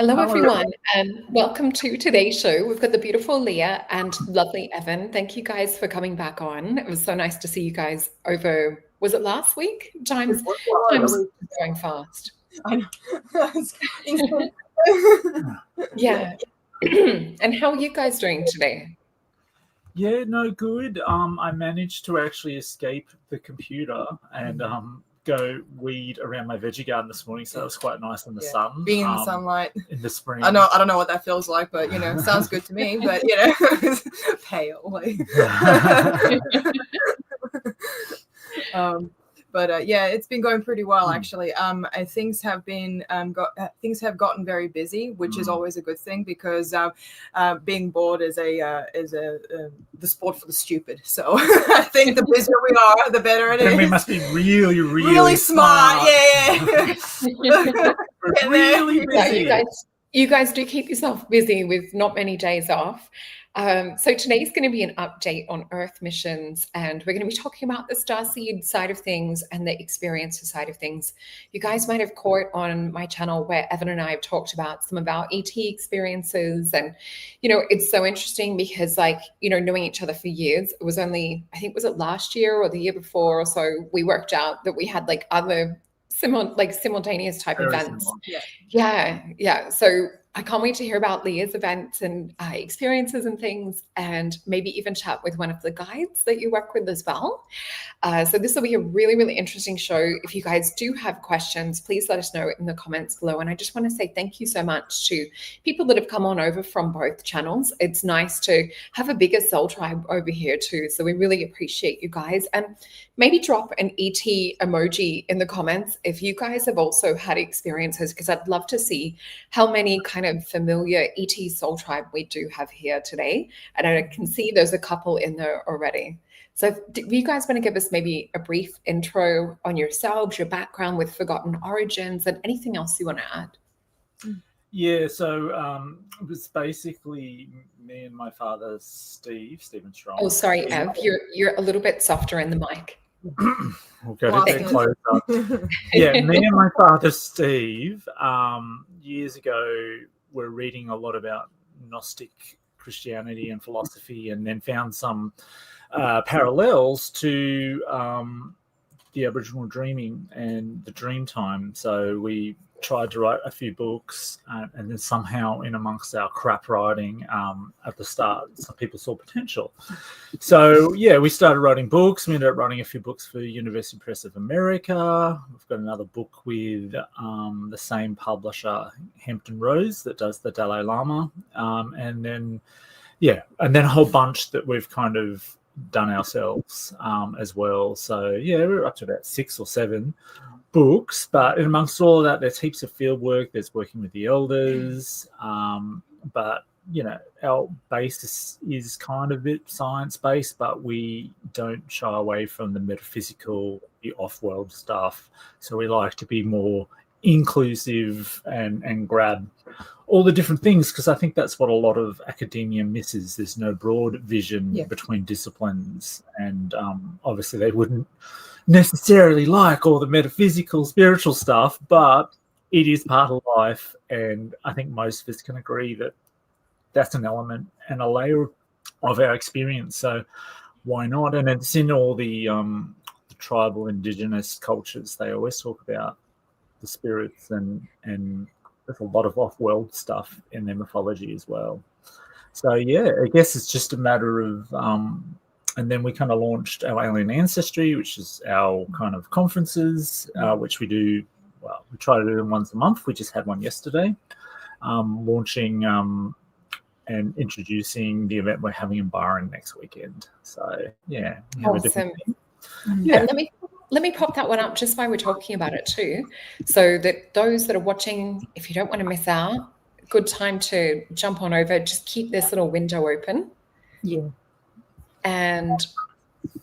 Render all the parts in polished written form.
Hello, Hello. everyone, and welcome to today's show. We've got the beautiful Leah and lovely Evan. Thank you guys for coming back on. It was so nice to see you guys over, was it last week? Time's going fast. I know. Yeah. And how are you guys doing today? Yeah, no, good. I managed to actually escape the computer and go weed around my veggie garden this morning, so it was quite nice in the sun. Being in the sunlight in the spring. I don't know what that feels like, but sounds good to me. But pale. Yeah, it's been going pretty well actually. Things have been things have gotten very busy, which is always a good thing because being bored is the sport for the stupid. So I think the busier we are, the better it is. We must be really smart. Yeah. Really busy. Yeah, you guys do keep yourself busy with not many days off. So today's going to be an update on Earth missions, and we're going to be talking about the Starseed side of things and the experiencer side of things. You guys might have caught on my channel where Evan and I have talked about some of our ET experiences, and it's so interesting because knowing each other for years, it was only, I think, was it last year or the year before or so, we worked out that we had other simultaneous type Very events. similar. Yeah. So I can't wait to hear about Leah's events and experiences and things, and maybe even chat with one of the guides that you work with as well. So this will be a really, really interesting show. If you guys do have questions, please let us know in the comments below. And I just want to say thank you so much to people that have come on over from both channels. It's nice to have a bigger soul tribe over here too. So we really appreciate you guys. And maybe drop an ET emoji in the comments if you guys have also had experiences, because I'd love to see how many kind of familiar ET soul tribe we do have here today. And I can see there's a couple in there already. So do you guys want to give us maybe a brief intro on yourselves, your background with Forgotten Origins, and anything else you want to add? Yeah, so it was basically me and my father, Stephen Strong. Oh, sorry, Ev, you're a little bit softer in the mic. We'll go a bit closer. Yeah, me and my father, Steve, years ago, were reading a lot about Gnostic Christianity and philosophy, and then found some parallels to the Aboriginal dreaming and the dream time. So we tried to write a few books, and then somehow in amongst our crap writing at the start, some people saw potential. So yeah, we started writing books. We ended up writing a few books for University Press of America. We've got another book with the same publisher, Hampton Rose, that does the Dalai Lama, and then a whole bunch that we've kind of done ourselves as well. So yeah, we're up to about 6 or 7 books, but amongst all of that, there's heaps of field work. There's working with the elders, but our basis is kind of a bit science-based, but we don't shy away from the metaphysical, the off-world stuff. So we like to be more inclusive and grab all the different things, because I think that's what a lot of academia misses. There's no broad vision between disciplines, and obviously they wouldn't necessarily like all the metaphysical, spiritual stuff, but it is part of life, and I think most of us can agree that that's an element and a layer of our experience. So why not? And it's in all the tribal indigenous cultures. They always talk about the spirits, and there's a lot of off-world stuff in their mythology as well. So yeah, I guess it's just a matter of and then we kind of launched our Alien Ancestry, which is our kind of conferences, which we do. Well, we try to do them once a month. We just had one yesterday, launching and introducing the event we're having in Byron next weekend. So yeah, awesome. Yeah. And let me pop that one up just while we're talking about it too, so that those that are watching, if you don't want to miss out, good time to jump on over. Just keep this little window open. Yeah. And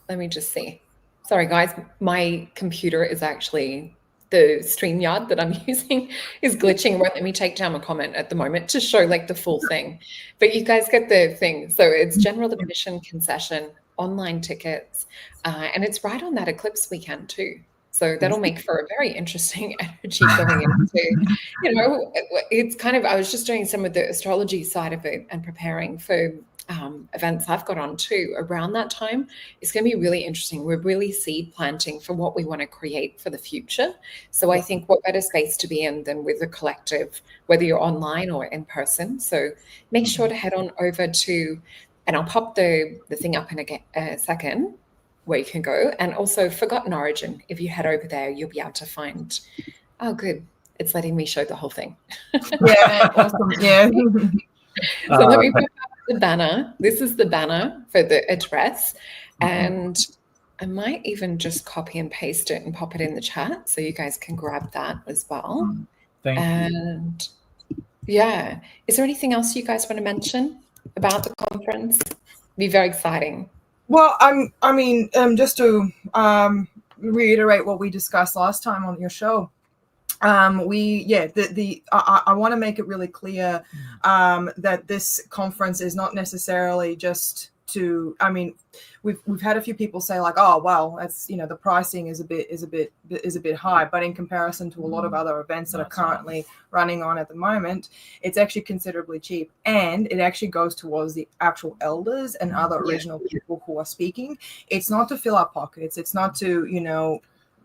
let me just see. Sorry, guys, my computer is actually, the StreamYard that I'm using is glitching. It won't let me take down a comment at the moment to show the full thing. But you guys get the thing. So it's general admission concession, online tickets, and it's right on that eclipse weekend too. So that'll make for a very interesting energy going into, it's kind of, I was just doing some of the astrology side of it and preparing for events I've got on too around that time. It's going to be really interesting. We're really seed planting for what we want to create for the future. So I think what better space to be in than with a collective, whether you're online or in person. So make sure to head on over to, and I'll pop the thing up in a second, where you can go. And also Forgotten Origin, if you head over there, you'll be able to find, oh good, it's letting me show the whole thing. Yeah, awesome. Yeah. So let me put up the banner. This is the banner for the address. And I might even just copy and paste it and pop it in the chat so you guys can grab that as well. Thank you. And yeah, is there anything else you guys want to mention about the conference? It'd be very exciting. Well, just to reiterate what we discussed last time on your show, I want to make it really clear that this conference is not necessarily just to, we've had a few people say like, oh well, that's, the pricing is a bit high, but in comparison to a lot of other events that are currently running on at the moment, it's actually considerably cheap, and it actually goes towards the actual elders and other original people who are speaking. It's not to fill our pockets. It's not to,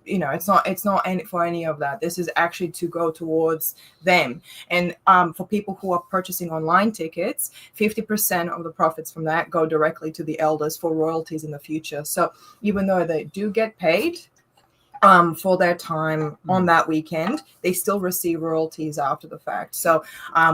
it's not any for any of that. This is actually to go towards them. And for people who are purchasing online tickets, 50% of the profits from that go directly to the elders for royalties in the future. So even though they do get paid for their time on that weekend, they still receive royalties after the fact. So,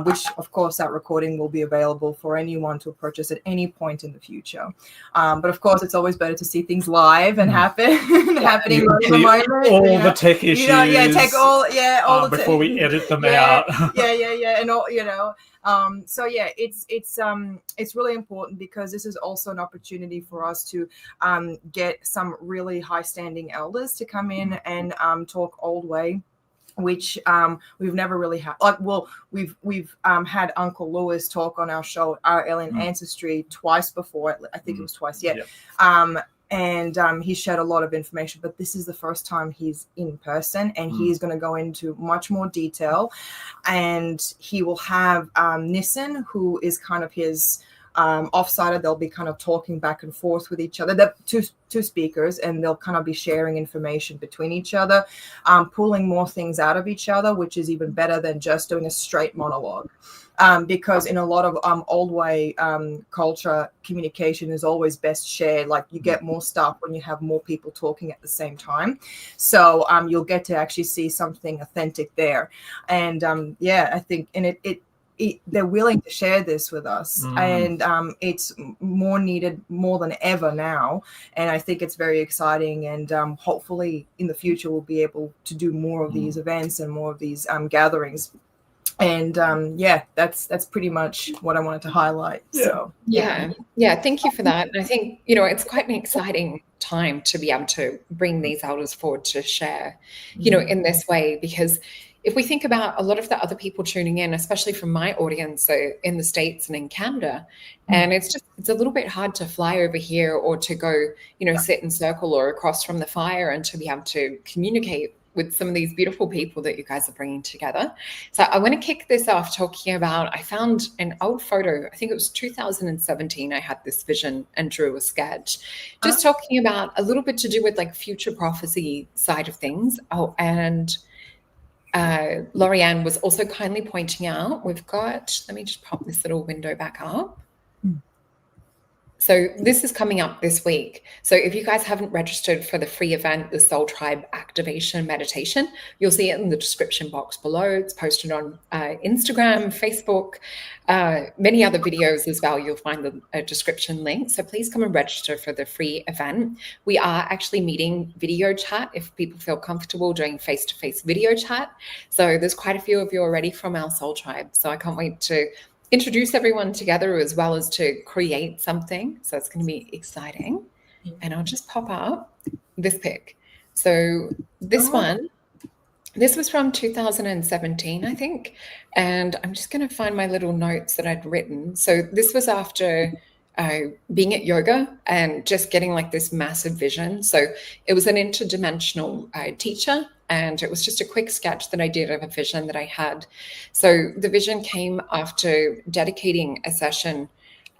which of course that recording will be available for anyone to purchase at any point in the future. But of course, it's always better to see things live and happening right in the moment. All the tech issues. All the before we edit them out. and all, so yeah, it's really important, because this is also an opportunity for us to get some really high standing elders to come in and talk old way, which we've never really had. We've had Uncle Lewis talk on our show, Our Alien Ancestry, twice before. I think it was twice. And he shared a lot of information, but this is the first time he's in person, and he's going to go into much more detail. And he will have Nissen, who is kind of his offsider. They'll be kind of talking back and forth with each other. They're two speakers, and they'll kind of be sharing information between each other, pulling more things out of each other, which is even better than just doing a straight monologue. Because in a lot of old way culture, communication is always best shared. Like, you get more stuff when you have more people talking at the same time. So you'll get to actually see something authentic there. And I think, and they're willing to share this with us, and it's more needed more than ever now. And I think it's very exciting, and hopefully in the future we'll be able to do more of these events and more of these gatherings. And that's pretty much what I wanted to highlight. So thank you for that. And I think it's quite an exciting time to be able to bring these elders forward to share in this way, because if we think about a lot of the other people tuning in, especially from my audience, so in the States and in Canada, and it's a little bit hard to fly over here or to go sit in circle or across from the fire and to be able to communicate with some of these beautiful people that you guys are bringing together. So I want to kick this off talking about, I found an old photo, I think it was 2017, I had this vision and drew a sketch, just talking about a little bit to do with like future prophecy side of things. Oh, and Lorianne was also kindly pointing out, we've got, let me just pop this little window back up. So this is coming up this week. So if you guys haven't registered for the free event, the Soul Tribe Activation Meditation, you'll see it in the description box below. It's posted on Instagram, Facebook, many other videos as well. You'll find the description link. So please come and register for the free event. We are actually meeting video chat if people feel comfortable doing face-to-face video chat. So there's quite a few of you already from our Soul Tribe. So I can't wait to introduce everyone together as well as to create something. So it's going to be exciting. And I'll just pop up this pic. So this one, this was from 2017, I think. And I'm just going to find my little notes that I'd written. So this was after being at yoga and just getting like this massive vision. So it was an interdimensional teacher, and it was just a quick sketch that I did of a vision that I had. So the vision came after dedicating a session,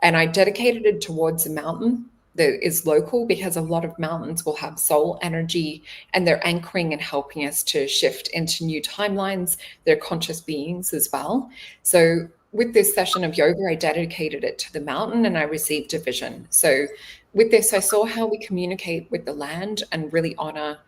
and I dedicated it towards a mountain that is local, because a lot of mountains will have soul energy, and they're anchoring and helping us to shift into new timelines. They're conscious beings as well. So with this session of yoga, I dedicated it to the mountain, and I received a vision. So with this, I saw how we communicate with the land and really honor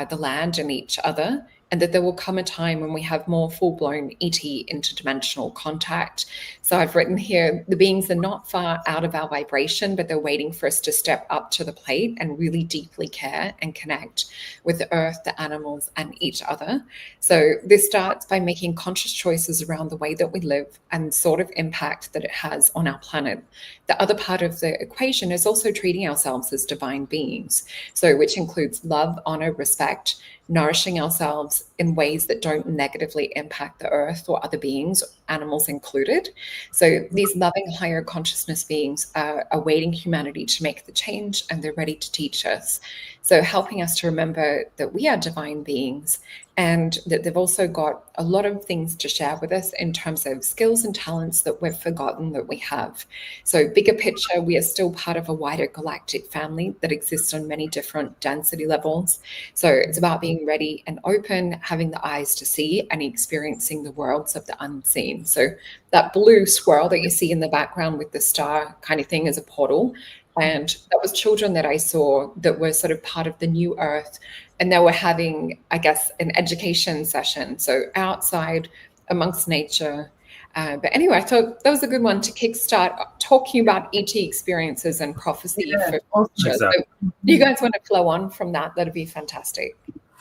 the land and each other, and that there will come a time when we have more full-blown ET interdimensional contact. So I've written here, the beings are not far out of our vibration, but they're waiting for us to step up to the plate and really deeply care and connect with the earth, the animals, and each other. So this starts by making conscious choices around the way that we live and sort of impact that it has on our planet. The other part of the equation is also treating ourselves as divine beings, so which includes love, honor, respect, nourishing ourselves in ways that don't negatively impact the earth or other beings, animals included. So these loving higher consciousness beings are awaiting humanity to make the change, and they're ready to teach us. So helping us to remember that we are divine beings, and that they've also got a lot of things to share with us in terms of skills and talents that we've forgotten that we have. So bigger picture, we are still part of a wider galactic family that exists on many different density levels. So it's about being ready and open, having the eyes to see, and experiencing the worlds of the unseen. So that blue swirl that you see in the background with the star kind of thing is a portal. And that was children that I saw that were sort of part of the new earth, and they were having, I guess, an education session. So outside amongst nature. But anyway, I thought that was a good one to kickstart talking about ET experiences and prophecy for future. Exactly. So you guys want to flow on from that? That'd be fantastic.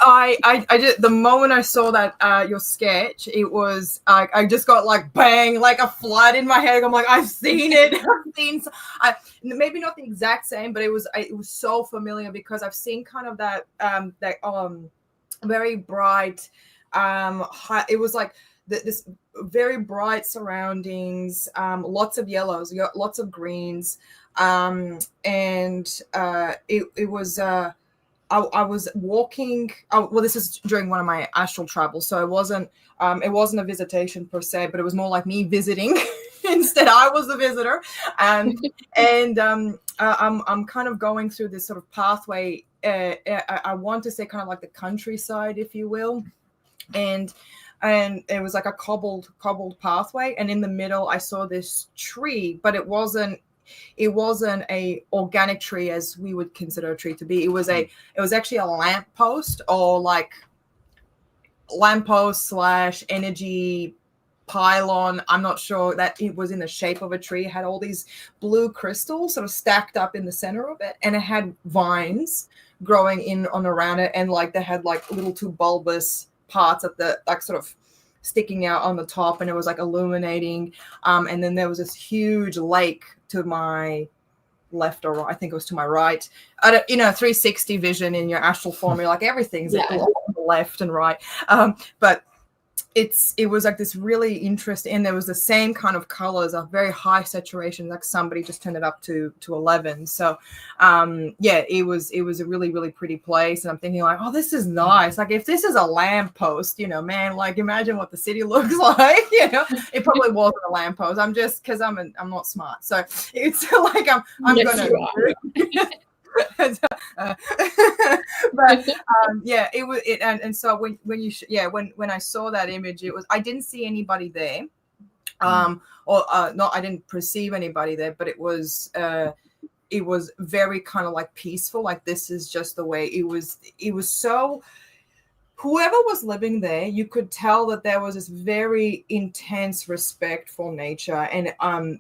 I just, the moment I saw that your sketch, it was I just got like bang, like a flood in my head. I'm like, I've seen it. Maybe not the exact same, but it was so familiar, because I've seen kind of that very bright it was like this very bright surroundings, lots of yellows, lots of greens, and it was I was walking. Well, this is during one of my astral travels, so it wasn't a visitation per se, but it was more like me visiting. Instead, I was the visitor, and I'm kind of going through this sort of pathway. I want to say kind of like the countryside, if you will, and it was like a cobbled pathway, and in the middle I saw this tree, but it wasn't a organic tree as we would consider a tree to be. It was actually a lamppost, or like lamppost / energy pylon. I'm not sure, that it was in the shape of a tree. It had all these blue crystals sort of stacked up in the center of it, and it had vines growing in on around it, and like they had like little two bulbous parts at the like sort of sticking out on the top, and it was like illuminating, and then there was this huge lake to my left, or right. I think it was to my right. 360 vision in your astral form, you're like everything's on the left and right, but it was like this really interesting, and there was the same kind of colors, a very high saturation, like somebody just turned it up to 11. So it was a really, really pretty place, and I'm thinking like, oh, this is nice. Like if this is a lamppost, man, like imagine what the city looks like. It probably wasn't a lamppost. I'm just, because I'm not smart, so it's like I'm Yes, gonna it was it, and so when I saw that image, it was, I didn't see anybody there, I didn't perceive anybody there, but it was very kind of like peaceful, like this is just the way it was so, whoever was living there, you could tell that there was this very intense respect for nature, and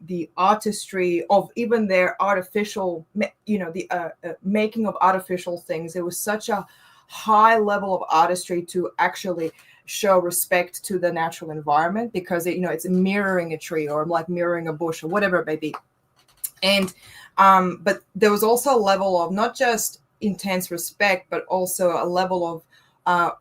the artistry of even their artificial, the making of artificial things. It was such a high level of artistry to actually show respect to the natural environment, because it's mirroring a tree, or like mirroring a bush, or whatever it may be. And but there was also a level of not just intense respect, but also a level of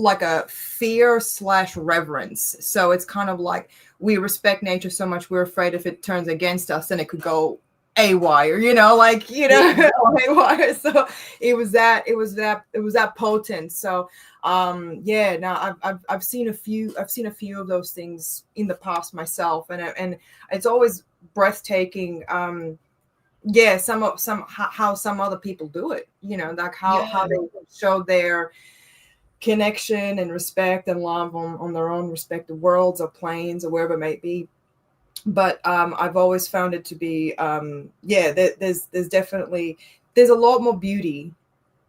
like a fear / reverence. So it's kind of like we respect nature so much, we're afraid if it turns against us, then it could go haywire, you know, like, you know, haywire. So it was that potent. So yeah, now I've seen a few of those things in the past myself, and it's always breathtaking. Yeah, how some other people do it, you know, like how they show their connection and respect and love on their own respective worlds or planes or wherever it may be. But I've always found it to be there's a lot more beauty.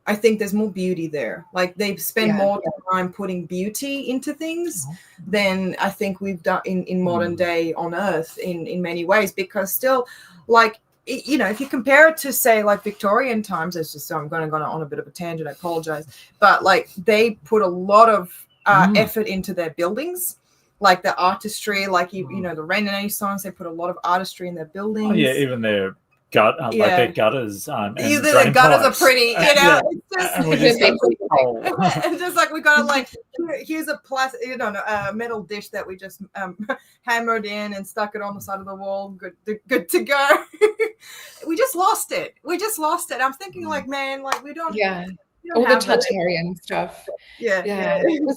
I think there's more beauty there. Like they spend more time putting beauty into things than I think we've done in modern day on Earth in many ways, because still, like, you know, if you compare it to, say, like Victorian times, it's just, so I'm going on a bit of a tangent, I apologize, but like they put a lot of effort into their buildings, like the artistry, like you know, the Renaissance, they put a lot of artistry in their buildings. Oh, yeah, even their like their gutters. And the gutters are pretty, you know. It's just like we got like, here's a plastic, you know, a metal dish that we just hammered in and stuck it on the side of the wall. Good to go. We just lost it. I'm thinking, like, man, like we don't. Yeah. All the Tartarian stuff. Yeah. Well,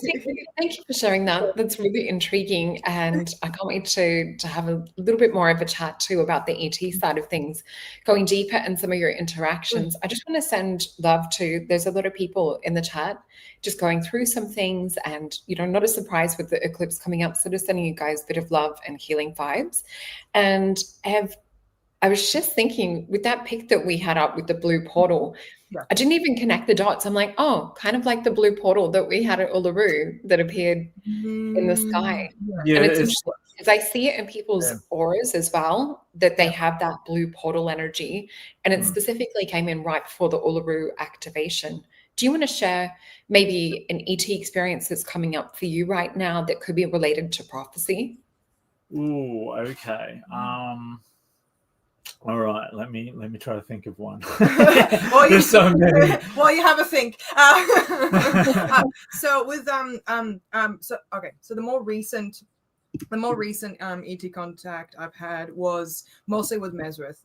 thank you for sharing that. That's really intriguing, and I can't wait to have a little bit more of a chat too about the ET side of things, going deeper in some of your interactions. I just want to send love to, there's a lot of people in the chat just going through some things, and, you know, not a surprise with the eclipse coming up, so just sending you guys a bit of love and healing vibes. And I was just thinking, with that pic that we had up with the blue portal, I didn't even connect the dots. I'm like, oh, kind of like the blue portal that we had at Uluru that appeared in the sky. Yeah, and it's interesting because I see it in people's auras as well, that they have that blue portal energy, and it specifically came in right before the Uluru activation. Do you want to share maybe an ET experience that's coming up for you right now that could be related to prophecy? Ooh, okay. All right, let me try to think of one. There's so many. Well, you have a think. So with so the more recent ET contact I've had was mostly with Mesrith.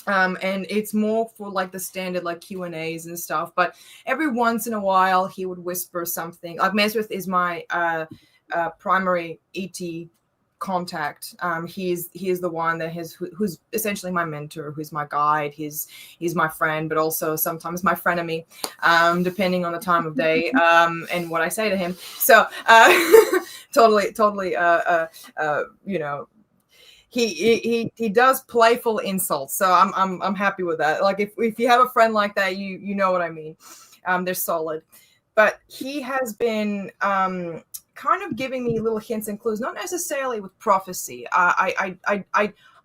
And it's more for like the standard like Q&As and stuff, but every once in a while he would whisper something. Like Mesrith is my primary ET contact. He is the one that who's essentially my mentor, who's my guide. He's my friend, but also sometimes my frenemy, depending on the time of day and what I say to him. So totally you know, he does playful insults, so I'm happy with that. Like if you have a friend like that, you know what I mean. They're solid. But he has been kind of giving me little hints and clues, not necessarily with prophecy. I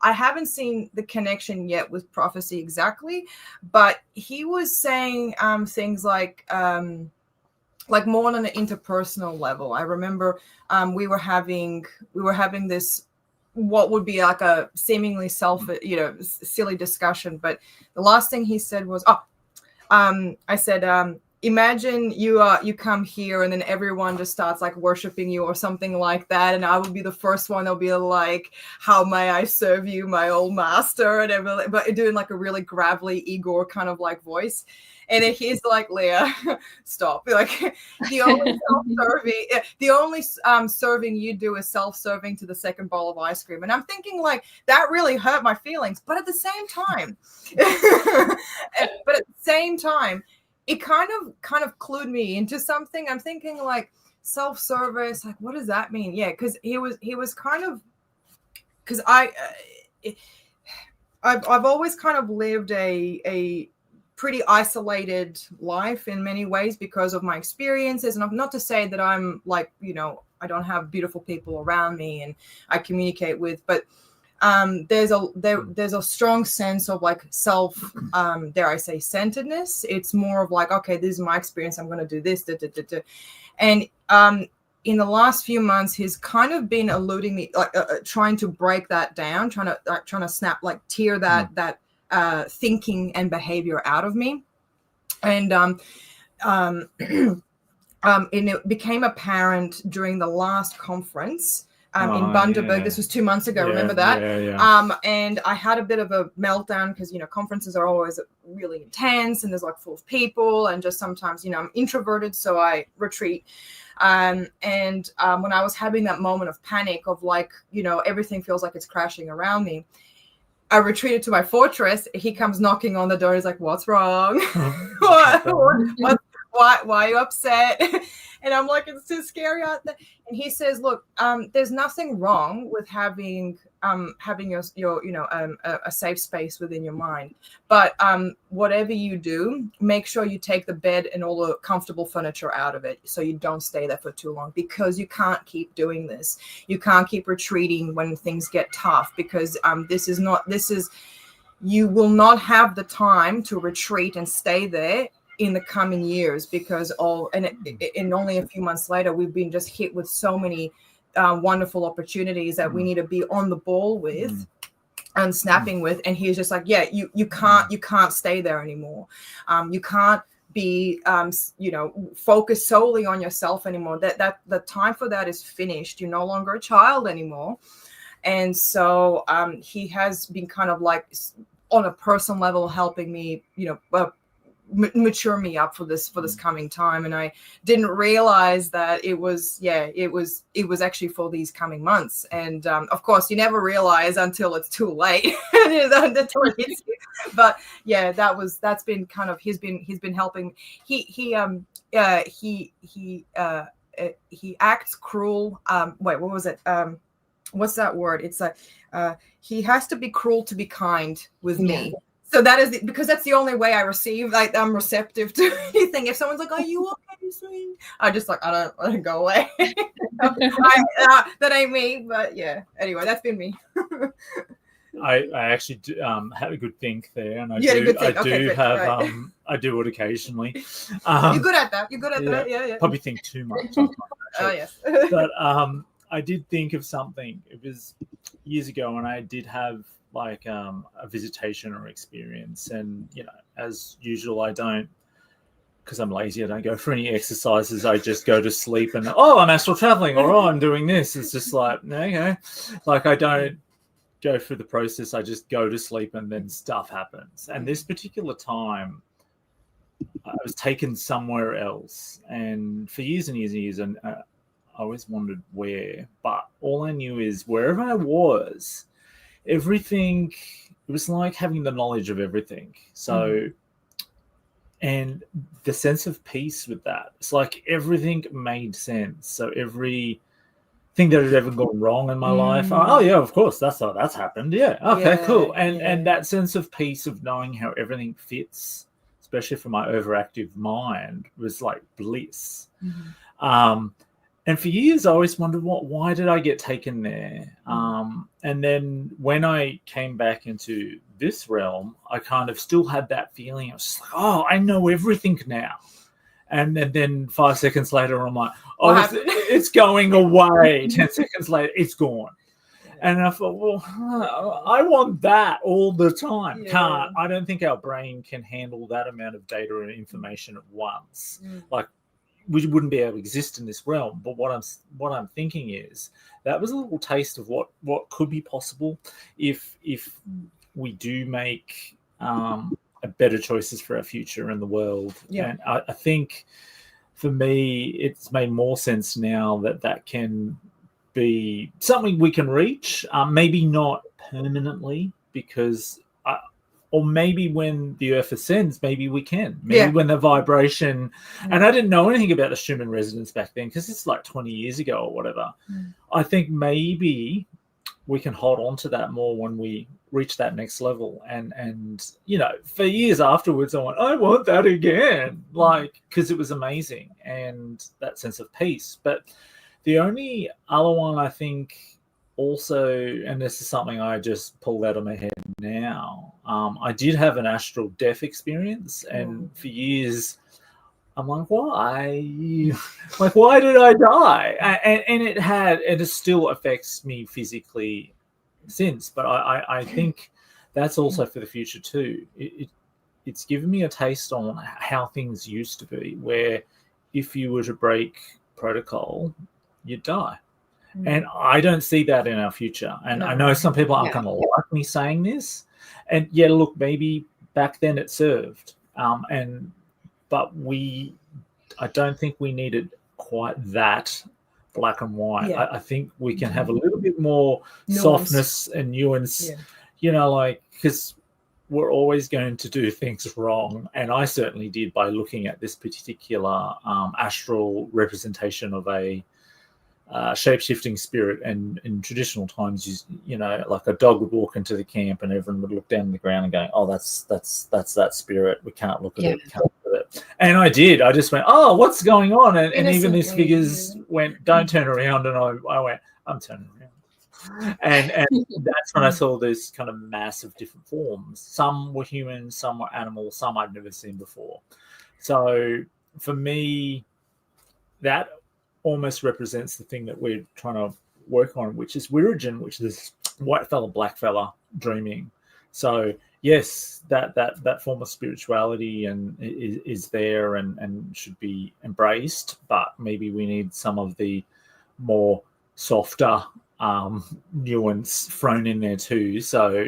haven't seen the connection yet with prophecy exactly, but he was saying things like more on an interpersonal level. I remember we were having this, what would be like a seemingly silly discussion, but the last thing he said was, I said, imagine you come here and then everyone just starts like worshiping you or something like that, and I would be the first one that'll be like, how may I serve you, my old master, and everything, but doing like a really gravelly Igor kind of like voice. And then he's like, Leah, stop. Like the only serving you do is self-serving to the second bowl of ice cream. And I'm thinking like that really hurt my feelings. But at the same time, it kind of clued me into something. I'm thinking like self-service, like what does that mean? Yeah, because he was kind of, because I've always kind of lived a pretty isolated life in many ways because of my experiences, and not to say that I'm like, you know, I don't have beautiful people around me and I communicate with, but there's a strong sense of like self, dare I say, centeredness. It's more of like, okay, this is my experience, I'm going to do this, and in the last few months, he's kind of been eluding me, like trying to break that down, trying to snap, like tear that thinking and behavior out of me. And and it became apparent during the last conference in Bundaberg. This was 2 months ago. Remember that? And I had a bit of a meltdown because, you know, conferences are always really intense and there's like full of people, and just sometimes, you know, I'm introverted, so I retreat. When I was having that moment of panic of like, you know, everything feels like it's crashing around me, I retreated to my fortress. He comes knocking on the door. He's like, "What's wrong? Why are you upset?" And I'm like, "It's too scary out there." And he says, "Look, there's nothing wrong with having your you know, a safe space within your mind, but whatever you do, make sure you take the bed and all the comfortable furniture out of it, so you don't stay there for too long, because you can't keep doing this. You can't keep retreating when things get tough, because you will not have the time to retreat and stay there in the coming years, because only a few months later, we've been just hit with so many wonderful opportunities that we need to be on the ball with and snapping with." And he's just like, "Yeah, you can't stay there anymore. You can't be you know, focused solely on yourself anymore. That the time for that is finished. You're no longer a child anymore." And so he has been kind of like, on a personal level, helping me, you know, mature me up for this coming time. And I didn't realize that it was actually for these coming months. And of course, you never realize until it's too late. Until it hits you. But yeah, that's been kind of, he's been helping. He acts cruel. Wait, what was it? What's that word? It's like he has to be cruel to be kind with me. So that is because that's the only way I receive. Like, I'm receptive to anything. If someone's like, "Are you okay, sweet?" I just like, I don't go away. That ain't me. But yeah. Anyway, that's been me. I actually do, had a good think there, and I do it occasionally. You're good at that. Yeah. Probably think too much sometimes. Oh yes. But I did think of something. It was years ago, and I did have like a visitation or experience, and you know, as usual, I don't, because I'm lazy, I don't go for any exercises. I just go to sleep and I'm astral traveling, or I'm doing this. It's just like, okay, like I don't go through the process. I just go to sleep and then stuff happens. And this particular time, I was taken somewhere else, and for years and years and years, and I always wondered where, but all I knew is wherever I was, everything, it was like having the knowledge of everything. So, and the sense of peace with that, it's like everything made sense. So everything that had ever gone wrong in my life, oh yeah, of course, that's happened. Yeah, okay, cool. And that sense of peace of knowing how everything fits, especially for my overactive mind, was like bliss. And for years, I always wondered, why did I get taken there? And then when I came back into this realm, I kind of still had that feeling. I was just like, oh, I know everything now. And then 5 seconds later, I'm like, oh, it's going away. 10 seconds later, it's gone. And I thought, well, I want that all the time. Can't. I don't think our brain can handle that amount of data and information at once. Like, we wouldn't be able to exist in this realm. But what I'm thinking is that was a little taste of what could be possible if we do make better choices for our future in the world. And I think for me, it's made more sense now that can be something we can reach. Maybe not permanently, because or maybe when the earth ascends, maybe we can. Maybe when the vibration... And I didn't know anything about the Schumann resonance back then, because it's like 20 years ago or whatever. I think maybe we can hold on to that more when we reach that next level. And you know, for years afterwards, I want that again. Like, because it was amazing. And that sense of peace. But the only other one, I think... also, and this is something I just pulled out of my head now, I did have an astral death experience, and for years I'm like, why? Like, why did I die? And it still affects me physically since, but I think that's also for the future too. It's given me a taste on how things used to be, where if you were to break protocol, you'd die. And I don't see that in our future. And I know some people aren't going to like me saying this. And yeah, look, maybe back then it served. But I don't think we needed quite that black and white. Yeah. I think we can have a little bit more Nuance. softness and nuance, because we're always going to do things wrong. And I certainly did by looking at this particular astral representation of a shape-shifting spirit. And in traditional times, like a dog would walk into the camp and everyone would look down the ground and go, oh, that's that spirit. We can't look at it. Can't look at it. And I did. I just went, oh, what's going on? And even these figures went, don't turn around. And I went, I'm turning around. And that's when I saw this kind of massive different forms. Some were human, some were animals, some I've never seen before. So for me, that almost represents the thing that we're trying to work on, which is Wirrigin, which is white fella, black fella dreaming. So yes, that form of spirituality and is there and should be embraced, but maybe we need some of the more softer nuance thrown in there too. So,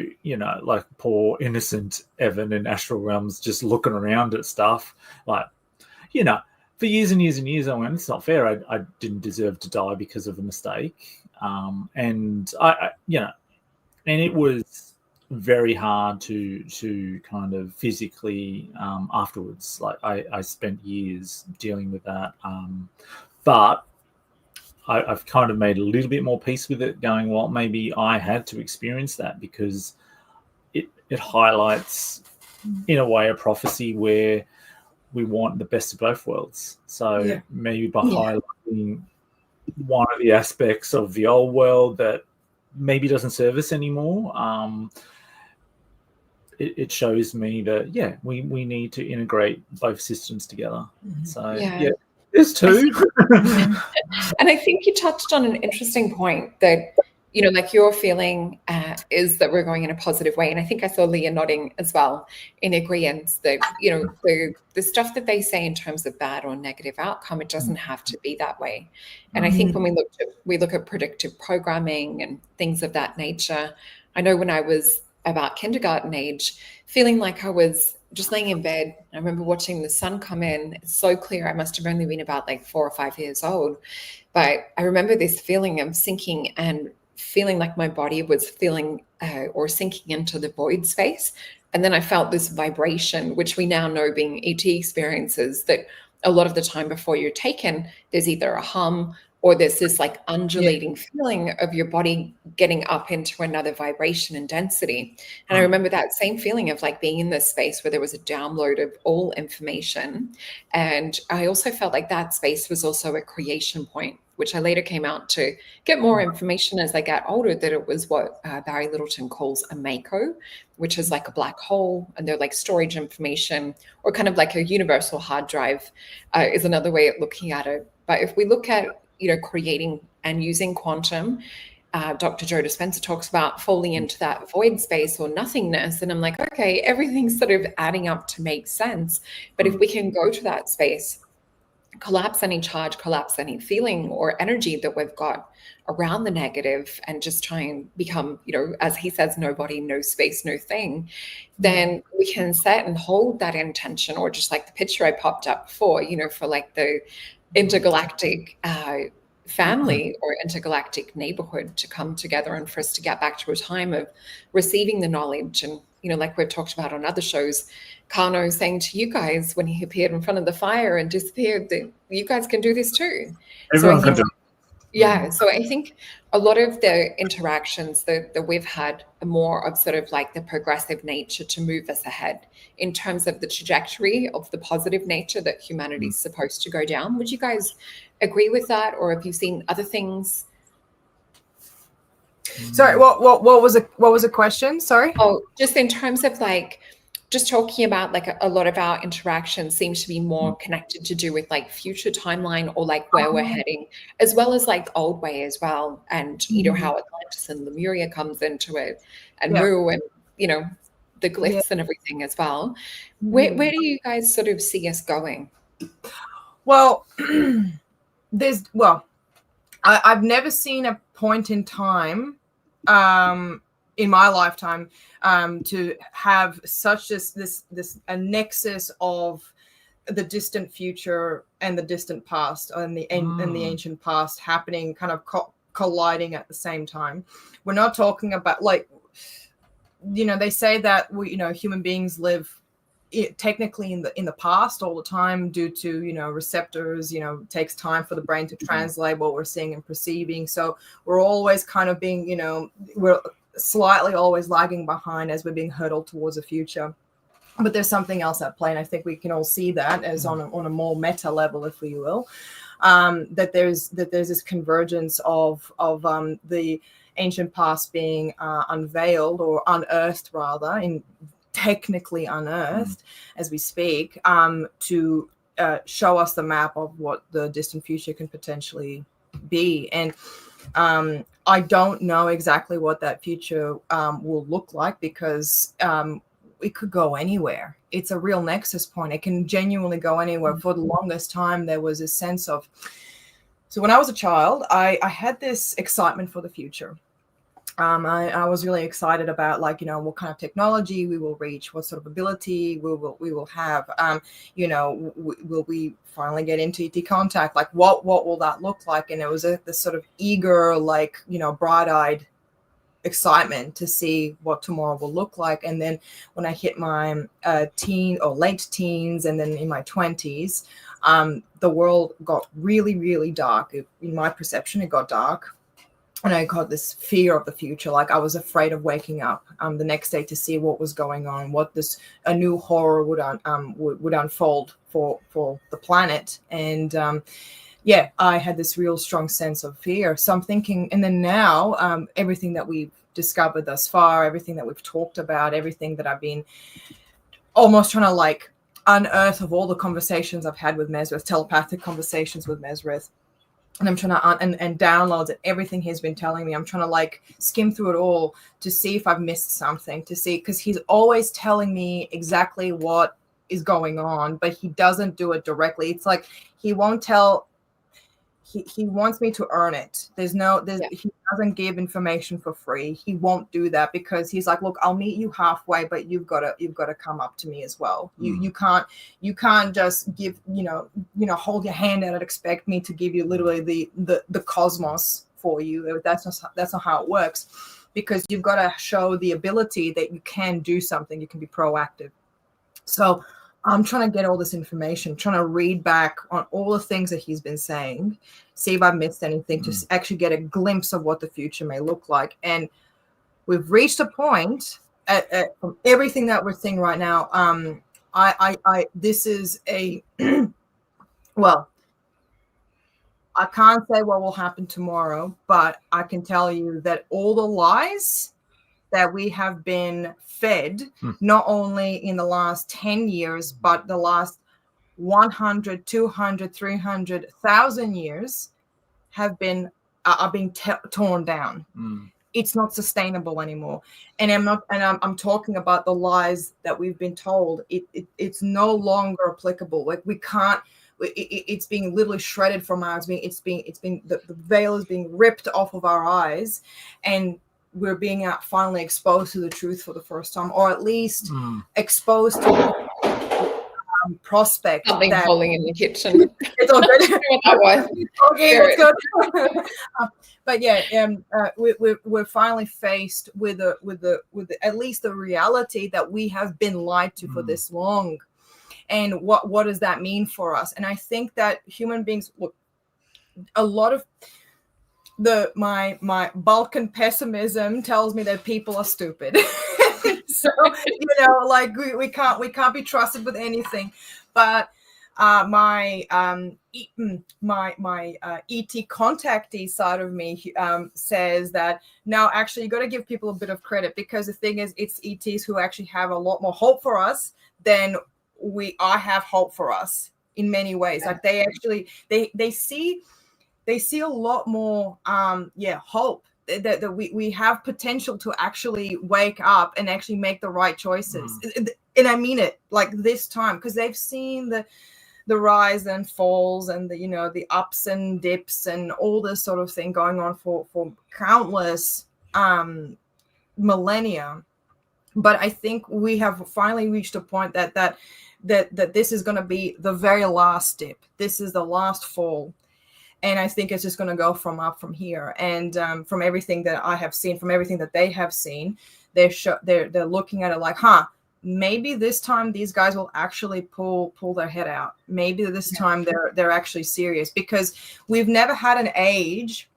like poor innocent Evan in Astral Realms just looking around at stuff, like, for years and years and years, I went, it's not fair. I didn't deserve to die because of a mistake. And I and it was very hard to kind of physically afterwards. Like I spent years dealing with that. But I've kind of made a little bit more peace with it, going, well, maybe I had to experience that because it highlights, in a way, a prophecy where we want the best of both worlds. So maybe by highlighting one of the aspects of the old world that maybe doesn't serve us anymore, it shows me that, we need to integrate both systems together. So, there's two. And I think you touched on an interesting point that, like your feeling is that we're going in a positive way. And I think I saw Leah nodding as well in agreement that, the stuff that they say in terms of bad or negative outcome, it doesn't have to be that way. And I think when we look at predictive programming and things of that nature, I know when I was about kindergarten age, feeling like I was just laying in bed, I remember watching the sun come in. It's so clear. I must have only been about like 4 or 5 years old. But I remember this feeling of sinking and feeling like my body was feeling or sinking into the void space. And then I felt this vibration, which we now know being ET experiences, that a lot of the time before you're taken, there's either a hum or there's this like undulating feeling of your body getting up into another vibration and density. And I remember that same feeling of like being in this space where there was a download of all information. And I also felt like that space was also a creation point, which I later came out to get more information as I got older, that it was what Barry Littleton calls a Mako, which is like a black hole, and they're like storage information, or kind of like a universal hard drive is another way of looking at it. But if we look at, creating and using quantum, Dr. Joe Dispenza talks about falling into that void space or nothingness. And I'm like, okay, everything's sort of adding up to make sense. But if we can go to that space, collapse any charge, collapse any feeling or energy that we've got around the negative, and just try and become, as he says, nobody, no space, no thing, then we can set and hold that intention, or just like the picture I popped up before, for like the intergalactic family or intergalactic neighborhood to come together, and for us to get back to a time of receiving the knowledge. And like we've talked about on other shows, Kano saying to you guys when he appeared in front of the fire and disappeared, that you guys can do this too. Everyone can do it. Yeah, so I think a lot of the interactions that we've had are more of sort of like the progressive nature to move us ahead in terms of the trajectory of the positive nature that humanity is supposed to go down. Would you guys agree with that, or have you seen other things? Sorry, what was a question? Sorry. Oh, just in terms of like, just talking about like a lot of our interactions seems to be more connected to do with like future timeline, or like where we're heading, as well as like old way as well. And, how Atlantis and Lemuria comes into it, and Mu, and, the glyphs and everything as well. Where do you guys sort of see us going? Well, I've never seen a point in time in my lifetime to have such a nexus of the distant future and the distant past and the ancient past happening, kind of colliding at the same time. We're not talking about, like, they say that human beings live technically in the past all the time due to receptors. It takes time for the brain to translate what we're seeing and perceiving. So we're always kind of being we're slightly always lagging behind as we're being hurtled towards the future. But there's something else at play, and I think we can all see that as on a more meta level, if you will, that there's this convergence of the ancient past being unveiled, or unearthed rather, in technically unearthed as we speak, to show us the map of what the distant future can potentially be. And I don't know exactly what that future will look like, because it could go anywhere. It's a real nexus point. It can genuinely go anywhere. For the longest time, there was a sense of, so when I was a child, I had this excitement for the future. I was really excited about, like, what kind of technology we will reach, what sort of ability we will have. Will we finally get into ET contact? Like, what will that look like? And it was this sort of eager, like, bright-eyed excitement to see what tomorrow will look like. And then when I hit my teen or late teens, and then in my 20s, the world got really, really dark. In my perception, it got dark. And I got this fear of the future. Like, I was afraid of waking up the next day to see what was going on, what a new horror would unfold for the planet. And I had this real strong sense of fear. So I'm thinking, and then now everything that we've discovered thus far, everything that we've talked about, everything that I've been almost trying to, like, unearth of all the conversations I've had with Mesrith, telepathic conversations with Mesrith. And I'm trying to and downloads and everything he's been telling me. I'm trying to, like, skim through it all to see if I've missed something, because he's always telling me exactly what is going on, but he doesn't do it directly. It's like he won't tell. He wants me to earn it. He doesn't give information for free. He won't do that, because he's like, look, I'll meet you halfway, but you've got to come up to me as well. You can't just give, hold your hand out and expect me to give you literally the cosmos for you. That's not how it works, because you've got to show the ability that you can do something. You can be proactive. So I'm trying to get all this information, trying to read back on all the things that he's been saying, see if I've missed anything, to actually get a glimpse of what the future may look like. And we've reached a point from everything that we're seeing right now. This is a, well, I can't say what will happen tomorrow, but I can tell you that all the lies that we have been fed, not only in the last 10 years, but the last 100, 200, 300,000 years are being torn down. It's not sustainable anymore. And I'm talking about the lies that we've been told. It's no longer applicable. Like, we can't, it's being literally shredded from our eyes. The veil is being ripped off of our eyes, and we're being finally exposed to the truth for the first time, or at least exposed to prospect. Something falling in the kitchen. It's all good. That was. Okay, let's go. But yeah, we're finally faced with at least the reality that we have been lied to for this long, and what does that mean for us? And I think that human beings, look, a lot of my Balkan pessimism tells me that people are stupid. So, like, we can't be trusted with anything. But my ET contactee side of me says that, no, actually, you got to give people a bit of credit, because the thing is, it's ETs who actually have a lot more hope for us than I have hope for us in many ways. Like, they actually they see a lot more hope that we have potential to actually wake up and actually make the right choices. And I mean it, like, this time, because they've seen rise and falls and the ups and dips and all this sort of thing going on for countless millennia. But I think we have finally reached a point that this is going to be the very last dip. This is the last fall. And I think it's just going to go from here. And from everything that I have seen, from everything that they have seen, they're looking at it like, maybe this time these guys will actually pull their head out. Maybe this time they're actually serious, because we've never had an age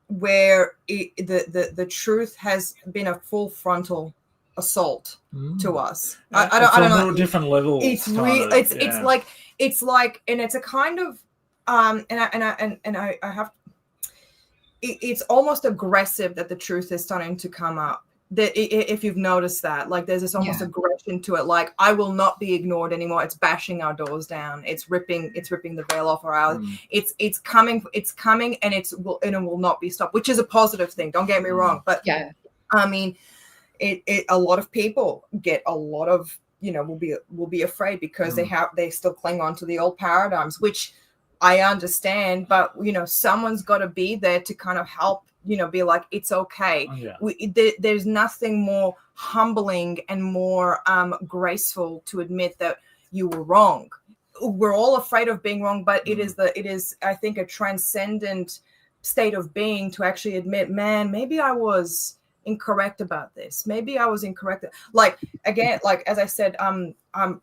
where the truth has been a full frontal assault to us. I don't know. Different levels. It's like, and it's a kind of I have. It's almost aggressive that the truth is starting to come up. That if you've noticed that, like, there's this almost aggression to it. Like, I will not be ignored anymore. It's bashing our doors down. It's ripping the veil off our eyes. It's coming, and it will not be stopped, which is a positive thing. Don't get me wrong, but I mean, a lot of people get a lot of, will be afraid because they still cling on to the old paradigms, which I understand, but someone's got to be there to kind of help, be like, it's okay. There's nothing more humbling and more graceful to admit that you were wrong. We're all afraid of being wrong, but it is I think a transcendent state of being to actually admit, man, maybe I was incorrect about this. Maybe I was incorrect. Like, again, like as I said, I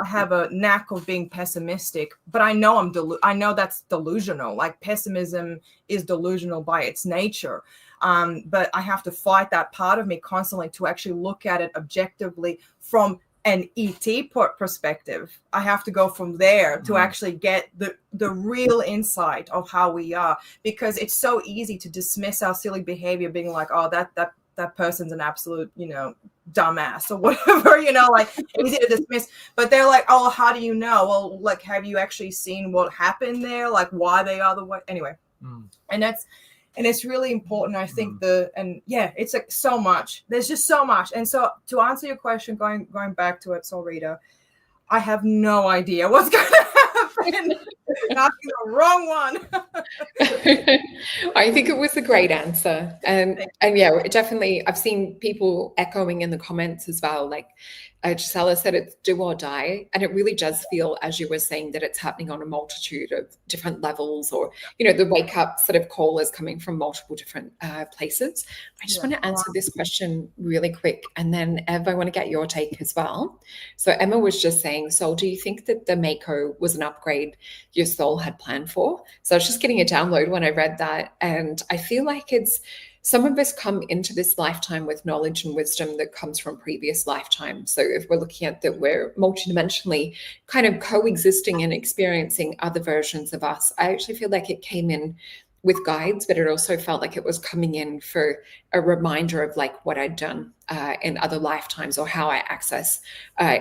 have a knack of being pessimistic, but I know I know that's delusional. Like, pessimism is delusional by its nature. But I have to fight that part of me constantly to actually look at it objectively from an ET perspective. I have to go from there to actually get the real insight of how we are, because it's so easy to dismiss our silly behavior, being like, oh, that person's an absolute, dumbass or whatever, like, easy to dismiss. But they're like, oh, how do you know? Well, like, have you actually seen what happened there? Like, why they are the way? Anyway, and it's really important. I think it's like so much. There's just so much. And so, to answer your question, going back to it, Solreta, I have no idea what's going to happen. Asking the wrong one. I think it was a great answer. And definitely, I've seen people echoing in the comments as well. Like, Gisela said, it's do or die. And it really does feel, as you were saying, that it's happening on a multitude of different levels, or, the wake up sort of call is coming from multiple different places. I just want to answer this question really quick. And then, Ev, I want to get your take as well. So Emma was just saying, Sol, do you think that the Mako was an upgrade your soul had planned for? So I was just getting a download when I read that. And I feel like some of us come into this lifetime with knowledge and wisdom that comes from previous lifetimes. So if we're looking at that, we're multidimensionally kind of coexisting and experiencing other versions of us. I actually feel like it came in with guides, but it also felt like it was coming in for a reminder of like what I'd done in other lifetimes, or how I access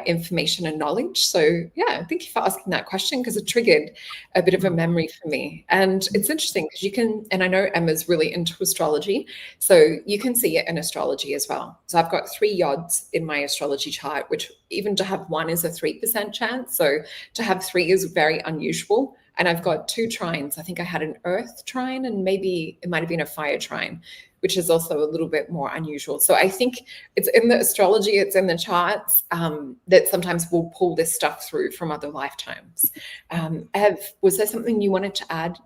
information and knowledge. So yeah, thank you for asking that question, because it triggered a bit of a memory for me. And it's interesting because you can, and I know Emma's really into astrology, so you can see it in astrology as well. So I've got 3 yods in my astrology chart, which even to have 1 is a 3% chance. So to have 3 is very unusual. And I've got 2 trines. I think I had an earth trine, and maybe it might have been a fire trine, which is also a little bit more unusual. So I think it's in the astrology, it's in the charts, that sometimes we'll pull this stuff through from other lifetimes. Ev, was there something you wanted to add,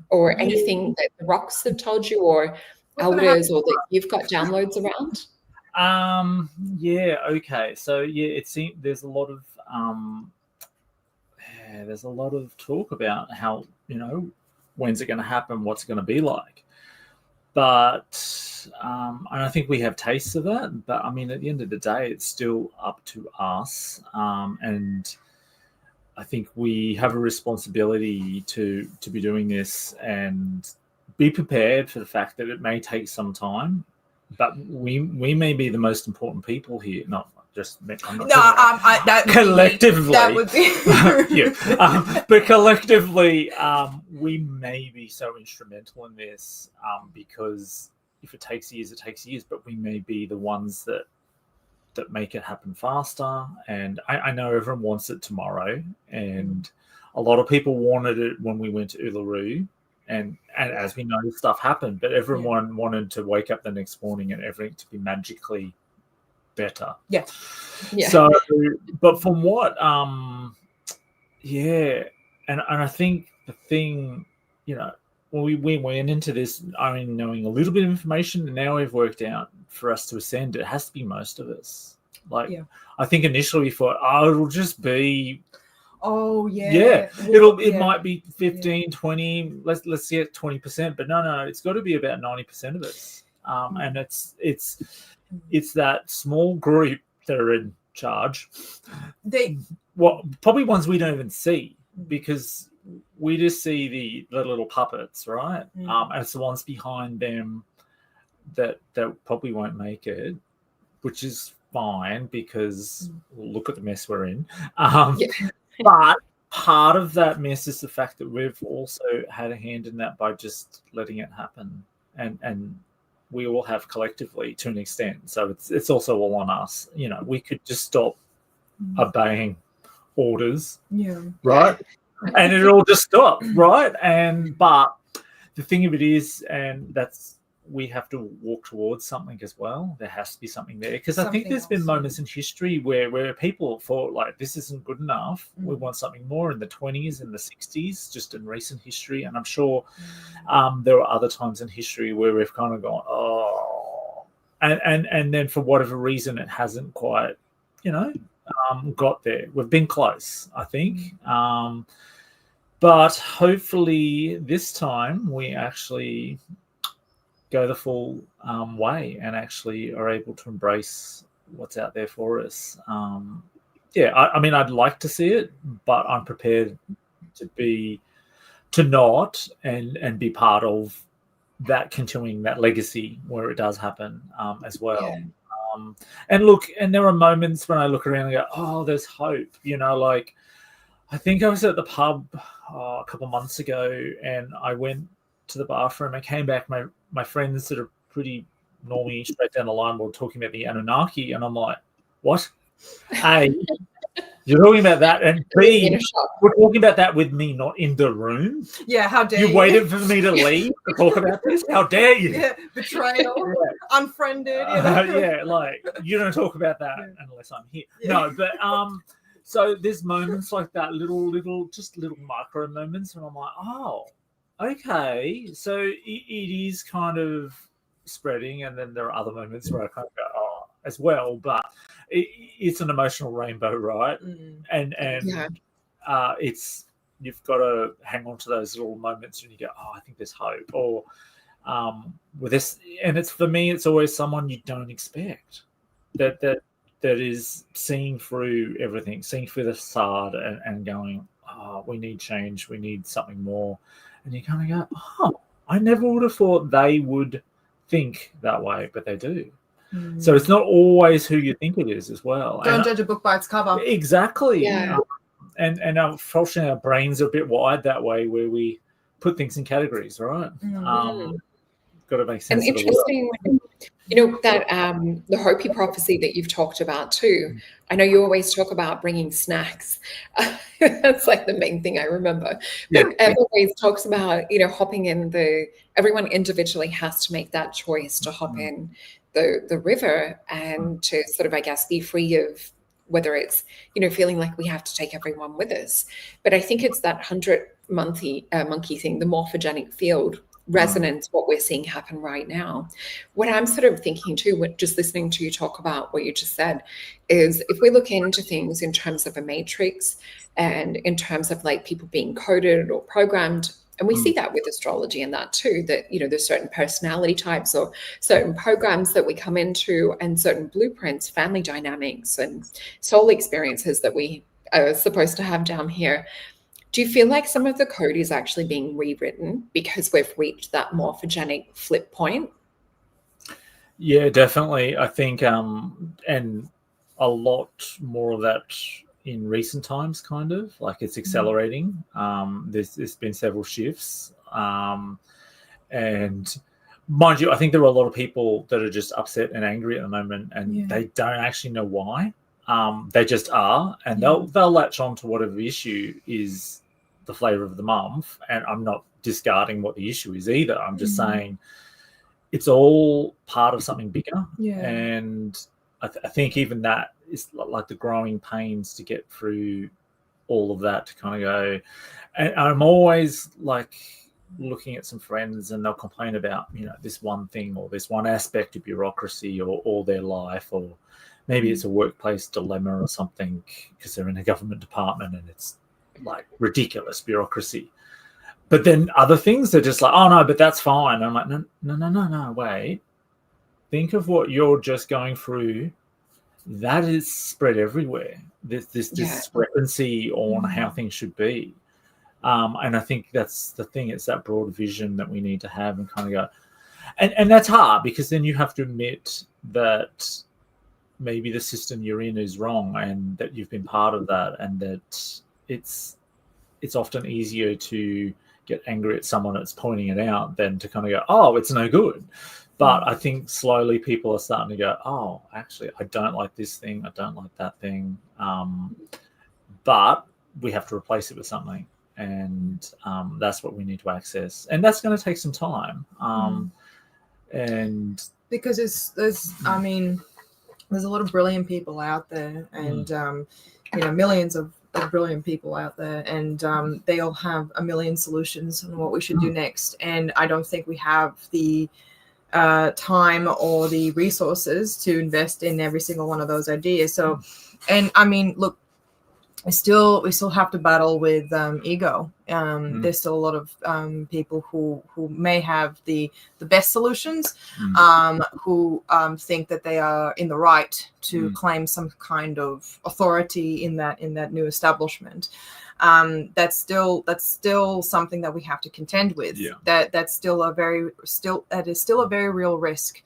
or anything that the rocks have told you, or elders, or that you've got downloads around? Okay. So it seems there's a lot of talk about how, when's it going to happen, what's it going to be like. But and I think we have tastes of that. But I mean, at the end of the day, it's still up to us. And I think we have a responsibility to be doing this and be prepared for the fact that it may take some time. But we may be the most important people here, not just collectively. That would be but collectively, we may be so instrumental in this because if it takes years, it takes years. But we may be the ones that that make it happen faster. And I know everyone wants it tomorrow, and a lot of people wanted it when we went to Uluru. And as we know, stuff happened, but everyone wanted to wake up the next morning and everything to be magically better. Yeah. So, but from what, and I think the thing, when we went into this, knowing a little bit of information, and now we've worked out for us to ascend, it has to be most of us. I think initially we thought, it'll just be. Oh yeah. It might be 15, 20. Let's get 20%, but no, it's got to be about 90% of us. And it's that small group that are in charge. Probably ones we don't even see, because we just see the little puppets, right? And it's the ones behind them that probably won't make it, which is fine, because look at the mess we're in. But part of that mess is the fact that we've also had a hand in that by just letting it happen, and we all have collectively to an extent. So it's also all on us. We could just stop obeying orders, right? And it all just stopped, right? But the thing of it is, and that's, we have to walk towards something as well. There has to be something there, because I think there's been moments in history where people thought, like, this isn't good enough. We want something more, in the 20s and the 60s, just in recent history. And I'm sure there are other times in history where we've kind of gone, and then for whatever reason it hasn't quite, got there. We've been close, I think. But hopefully this time we actually go the full way and actually are able to embrace what's out there for us. I'd like to see it, but I'm prepared to not and be part of that, continuing that legacy where it does happen as well. And look, and there are moments when I look around and go, oh, there's hope. I think I was at the pub a couple of months ago, and I went to the bathroom. I came back. My friends that are pretty normally straight down the line were talking about the Anunnaki, and I'm like, what? A, you're talking about that, and B, we're talking about that with me not in the room. Yeah, how dare you? You waited for me to leave to talk about this? How dare you? Yeah, betrayal, unfriended. You don't talk about that unless I'm here. Yeah. No, but so there's moments like that, little micro moments, and I'm like, oh, okay, so it is kind of spreading, and then there are other moments where I kind of go, oh, as well, but it's an emotional rainbow, right? And it's, you've got to hang on to those little moments when you go, oh, I think there's hope, or with this, and it's, for me, it's always someone you don't expect that is seeing through everything, seeing through the facade, and going, oh, we need change, we need something more. And you kind of go, oh, I never would have thought they would think that way, but they do. So it's not always who you think it is as well. Don't judge a book by its cover. Exactly. Yeah. And unfortunately, our brains are a bit wired that way, where we put things in categories, right? Got to make sense. And interesting, that the Hopi prophecy that you've talked about too. I know you always talk about bringing snacks. That's like the main thing I remember. But Ev always talks about, hopping in everyone individually has to make that choice to hop in the river, and to sort of, I guess, be free of whether it's, feeling like we have to take everyone with us. But I think it's that 100 monkey thing, the morphogenic field resonance, what we're seeing happen right now. What I'm sort of thinking too, just listening to you talk about what you just said, is if we look into things in terms of a matrix, and in terms of like people being coded or programmed, and we see that with astrology and that too, that, there's certain personality types or certain programs that we come into, and certain blueprints, family dynamics and soul experiences that we are supposed to have down here. Do you feel like some of the code is actually being rewritten because we've reached that morphogenic flip point? Yeah, definitely. I think, and a lot more of that in recent times, kind of like it's accelerating. There's been several shifts, and mind you, I think there are a lot of people that are just upset and angry at the moment, and they don't actually know why. They just are, and they'll latch on to whatever issue is the flavour of the month. And I'm not discarding what the issue is either. I'm just saying it's all part of something bigger. And I think even that is like the growing pains to get through all of that, to kind of go. And I'm always like looking at some friends, and they'll complain about, you know, this one thing or this one aspect of bureaucracy or their life, or maybe it's a workplace dilemma or something because they're in a government department and it's like ridiculous bureaucracy. But then other things, they're just like, oh no, but that's fine. I'm like, no, wait. Think of what you're just going through. That is spread everywhere. This discrepancy on how things should be. And I think that's the thing. It's that broad vision that we need to have and kind of go. And that's hard, because then you have to admit that maybe the system you're in is wrong, and that you've been part of that, and that it's often easier to get angry at someone that's pointing it out than to kind of go, oh, it's no good. But I think slowly people are starting to go, oh, actually, I don't like this thing. I don't like that thing. But we have to replace it with something. And that's what we need to access. And that's going to take some time. And because there's a lot of brilliant people out there, and, millions of brilliant people out there, and they all have a million solutions on what we should do next. And I don't think we have the time or the resources to invest in every single one of those ideas. So, and I mean, look, we still have to battle with ego. There's still a lot of people who may have the best solutions, who think that they are in the right to claim some kind of authority in that new establishment. That's still something that we have to contend with. That is still a very real risk.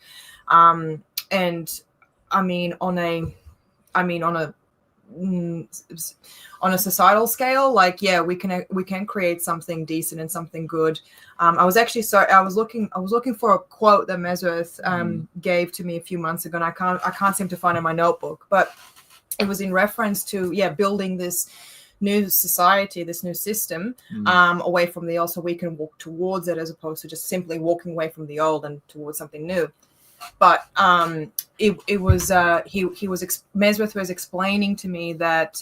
And I mean on a societal scale, like, we can create something decent and something good. I was looking for a quote that Mesworth gave to me a few months ago, and I can't seem to find it in my notebook, but it was in reference to building this new society, this new system, away from the old, so we can walk towards it, as opposed to just simply walking away from the old and towards something new. But Mesworth was explaining to me that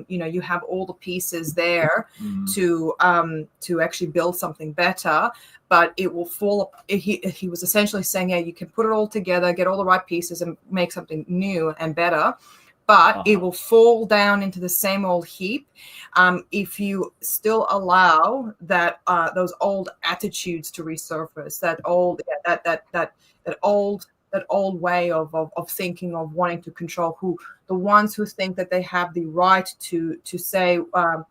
you have all the pieces there to actually build something better, but it will fall. He was essentially saying, you can put it all together, get all the right pieces, and make something new and better, but it will fall down into the same old heap if you still allow that those old attitudes to resurface, that old way of thinking, of wanting to control, the ones who think that they have the right to say to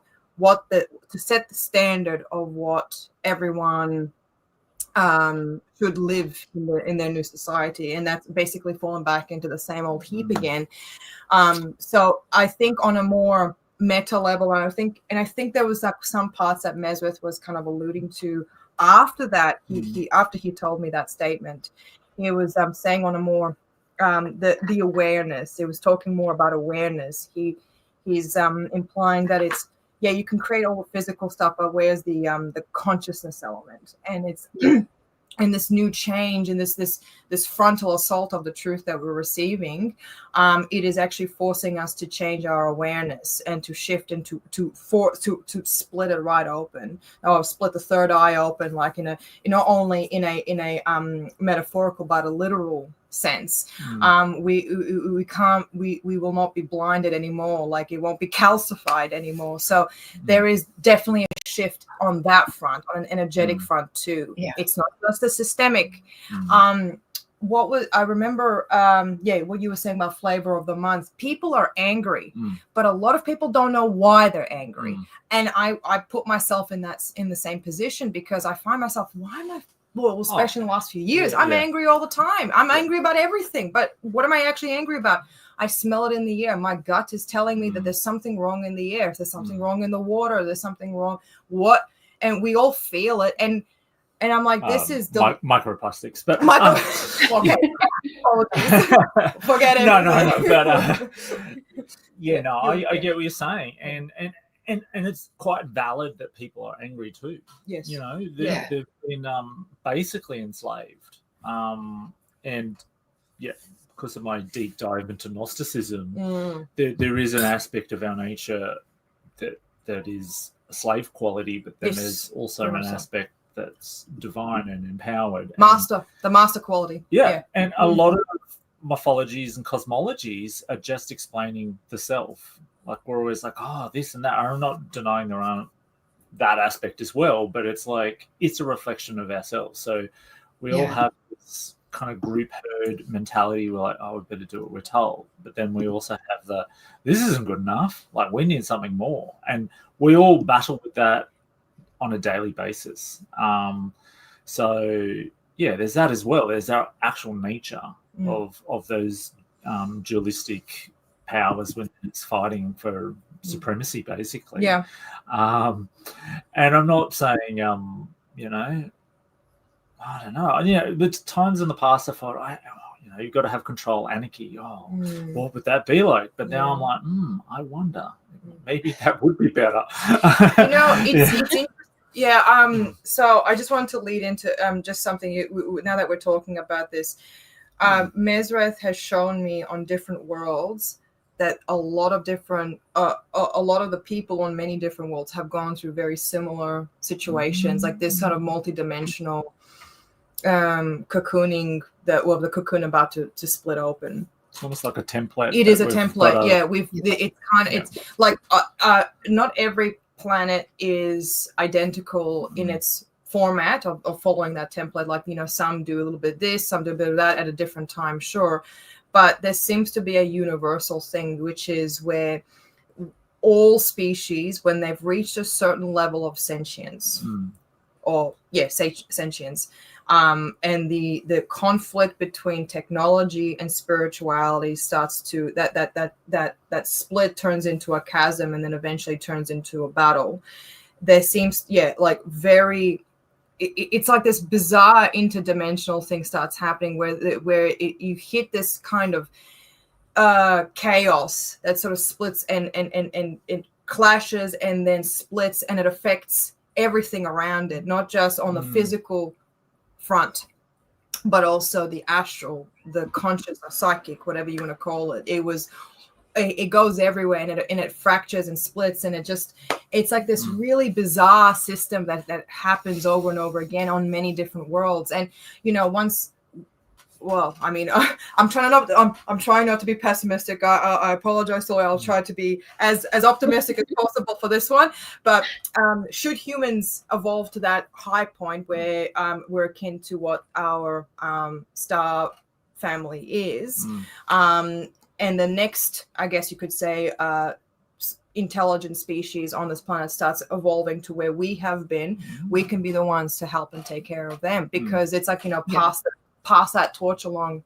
set the standard of what everyone should live in their new society, and that's basically fallen back into the same old heap again. So I think on a more meta level, and I think there was some parts that Mesworth was kind of alluding to after that. After he told me that statement, he was saying on a more the awareness. He was talking more about awareness. He's implying that it's you can create all the physical stuff, but where's the consciousness element? And it's and this new change and this frontal assault of the truth that we're receiving, it is actually forcing us to change our awareness and to shift and to split it right open, or split the third eye open, like not only in a metaphorical but a literal sense. We will not be blinded anymore, like it won't be calcified anymore. So there is definitely a shift on that front, on an energetic front too. It's not just the systemic. What was I remember what you were saying about flavor of the month. People are angry, but a lot of people don't know why they're angry. And I put myself in the same position, because I find myself, why am I, well, especially in the last few years, I'm angry all the time. I'm angry about everything, but what am I actually angry about? I smell it in the air. My gut is telling me that there's something wrong in the air. If there's something wrong in the water, there's something wrong. And we all feel it. And And I'm like, this is the microplastics, but okay. Forget it. No. But yeah, no, I get what you're saying, and it's quite valid that people are angry too. Yes, you know, they've been basically enslaved, and yeah, because of my deep dive into Gnosticism, there is an aspect of our nature that is a slave quality, but then there's also an aspect that's divine and empowered. The master quality. Yeah. And a lot of mythologies and cosmologies are just explaining the self. Like, we're always like, oh, this and that. I'm not denying there aren't that aspect as well, but it's like, it's a reflection of ourselves. So we all have this kind of group herd mentality. We're like, oh, we better do what we're told. But then we also have this isn't good enough. Like, we need something more. And we all battle with that on a daily basis. So yeah, there's that as well. There's our actual nature of those dualistic powers when it's fighting for supremacy, basically. Yeah. And I'm not saying, you know, I don't know. You know, the times in the past I thought, you know, you've got to have control, anarchy. Oh, what would that be like? But now I'm like, I wonder. Maybe that would be better. You know, it's interesting. Yeah. So I just wanted to lead into just something. Now that we're talking about this, Mesrith has shown me on different worlds that a lot of the people on many different worlds have gone through very similar situations, like this sort of multi-dimensional cocooning, the cocoon about to split open. It's almost like a template. It is a template. It's kind of, it's like not every planet is identical in its format of following that template. Like, you know, some do a little bit this, some do a bit of that at a different time, sure. But there seems to be a universal thing, which is where all species, when they've reached a certain level of sentience, sentience, and the conflict between technology and spirituality starts to that split turns into a chasm, and then eventually turns into a battle. There seems it's like this bizarre interdimensional thing starts happening where you hit this kind of chaos that sort of splits and it clashes and then splits, and it affects everything around it, not just on the physical front, but also the astral, the conscious or psychic, whatever you want to call it. It goes everywhere, and it fractures and splits, and it's like this really bizarre system that happens over and over again on many different worlds. And you know, I'm trying not to be pessimistic. I apologize, so I'll try to be as optimistic as possible for this one. But should humans evolve to that high point where we're akin to what our star family is, and the next, I guess you could say, intelligent species on this planet starts evolving to where we have been, we can be the ones to help and take care of them, because it's like, you know, pass that torch along.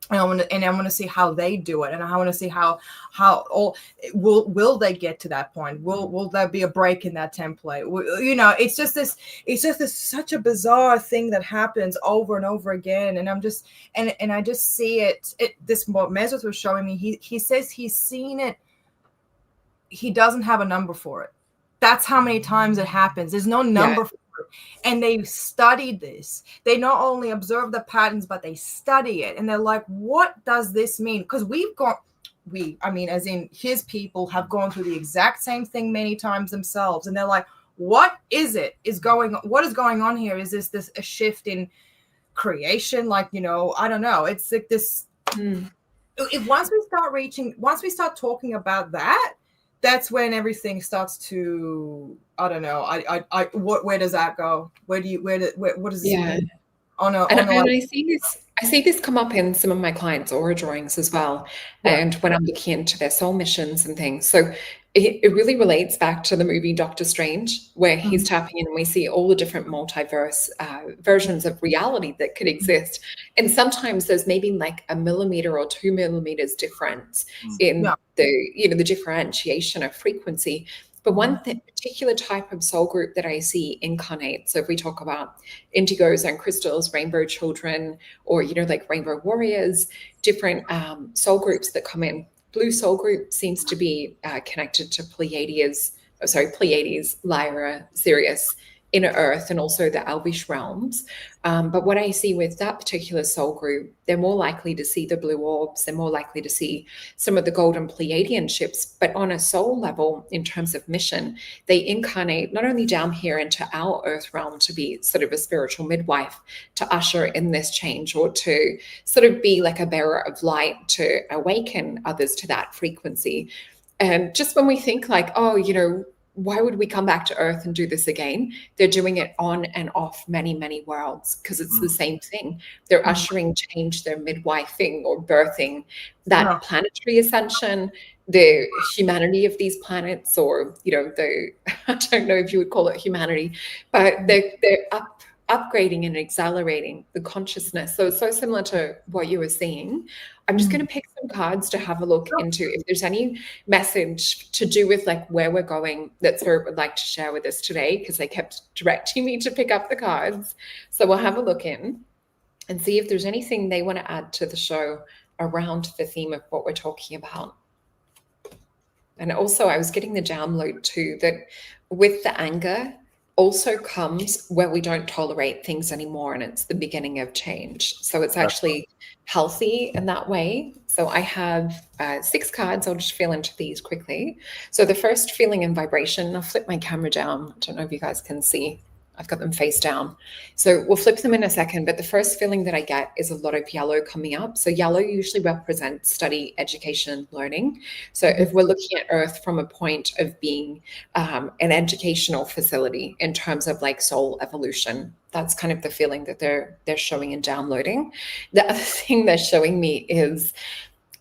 And I want to see how they do it, and I want to see how will they get to that point? Will there be a break in that template? You know, it's just this such a bizarre thing that happens over and over again, and I'm just and I just see it. This what Mesrith was showing me. He says he's seen it. He doesn't have a number for it. That's how many times it happens. There's no number for it. And they've studied this. They not only observe the patterns, but they study it. And they're like, what does this mean? Because as in his people have gone through the exact same thing many times themselves. And they're like, what is going on here? Is this a shift in creation? Like, you know, I don't know. It's like this. Once we start talking about that, that's when everything starts to, I don't know. Where does that go? What does this mean? I see this come up in some of my clients' aura drawings as well. Yeah. And when I'm looking into their soul missions and things. So it really relates back to the movie Doctor Strange, where he's tapping in and we see all the different multiverse versions of reality that could exist. And sometimes there's maybe like 1 millimeter or 2 millimeters difference in the differentiation of frequency. But one particular type of soul group that I see incarnate, so if we talk about indigos and crystals, rainbow children, or, like rainbow warriors, different soul groups that come in. Blue soul group seems to be connected to Pleiades, Lyra, Sirius, Inner Earth, and also the Elvish realms. But what I see with that particular soul group, they're more likely to see the blue orbs, they're more likely to see some of the golden Pleiadian ships, but on a soul level, in terms of mission, they incarnate not only down here into our earth realm to be sort of a spiritual midwife, to usher in this change, or to sort of be like a bearer of light to awaken others to that frequency. And just when we think like, oh, why would we come back to Earth and do this again? They're doing it on and off many, many worlds, because it's the same thing. They're ushering change, they're midwifing or birthing that planetary ascension, the humanity of these planets, or, I don't know if you would call it humanity, but they're upgrading and accelerating the consciousness. So it's so similar to what you were seeing. I'm just going to pick some cards to have a look into if there's any message to do with like where we're going that Spirit would like to share with us today, because they kept directing me to pick up the cards. So we'll have a look in and see if there's anything they want to add to the show around the theme of what we're talking about. And also I was getting the download too, that with the anger also comes where we don't tolerate things anymore, and it's the beginning of change. So it's actually healthy in that way. So I have 6 cards. I'll just feel into these quickly. So the first, feeling and vibration. I'll flip my camera down. I don't know if you guys can see. I've got them face down. So we'll flip them in a second, but the first feeling that I get is a lot of yellow coming up. So yellow usually represents study, education, learning. So if we're looking at Earth from a point of being an educational facility in terms of like soul evolution, that's kind of the feeling that they're showing and downloading. The other thing they're showing me is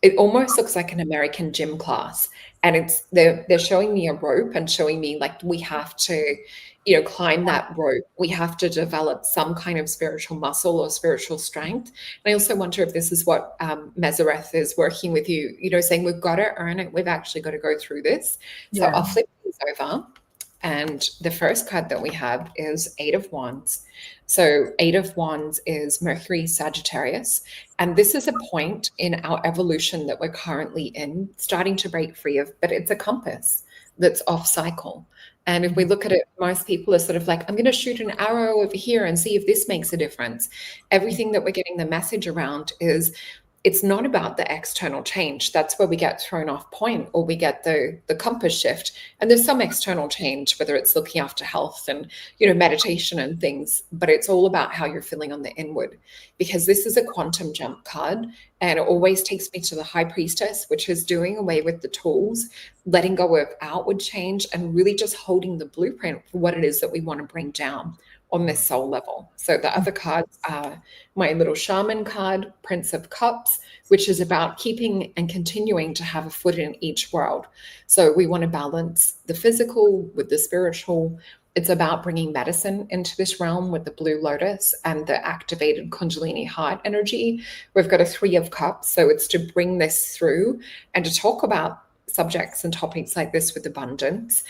it almost looks like an American gym class. And they're showing me a rope and showing me like we have to climb that rope. We have to develop some kind of spiritual muscle or spiritual strength. And I also wonder if this is what Messereth is working with you, saying we've got to earn it. We've actually got to go through this. So I'll flip these over. And the first card that we have is 8 of Wands. So 8 of Wands is Mercury, Sagittarius. And this is a point in our evolution that we're currently in, starting to break free of, but it's a compass that's off cycle. And if we look at it, most people are sort of like, I'm going to shoot an arrow over here and see if this makes a difference. Everything that we're getting the message around is it's not about the external change. That's where we get thrown off point, or we get the compass shift. And there's some external change, whether it's looking after health and, meditation and things, but it's all about how you're feeling on the inward, because this is a quantum jump card. And it always takes me to the High Priestess, which is doing away with the tools, letting go of outward change, and really just holding the blueprint for what it is that we want to bring down on this soul level. So the other cards are my little shaman card, Prince of Cups, which is about keeping and continuing to have a foot in each world. So we want to balance the physical with the spiritual. It's about bringing medicine into this realm with the blue lotus and the activated Kundalini heart energy. We've got a 3 of Cups. So it's to bring this through and to talk about subjects and topics like this with abundance.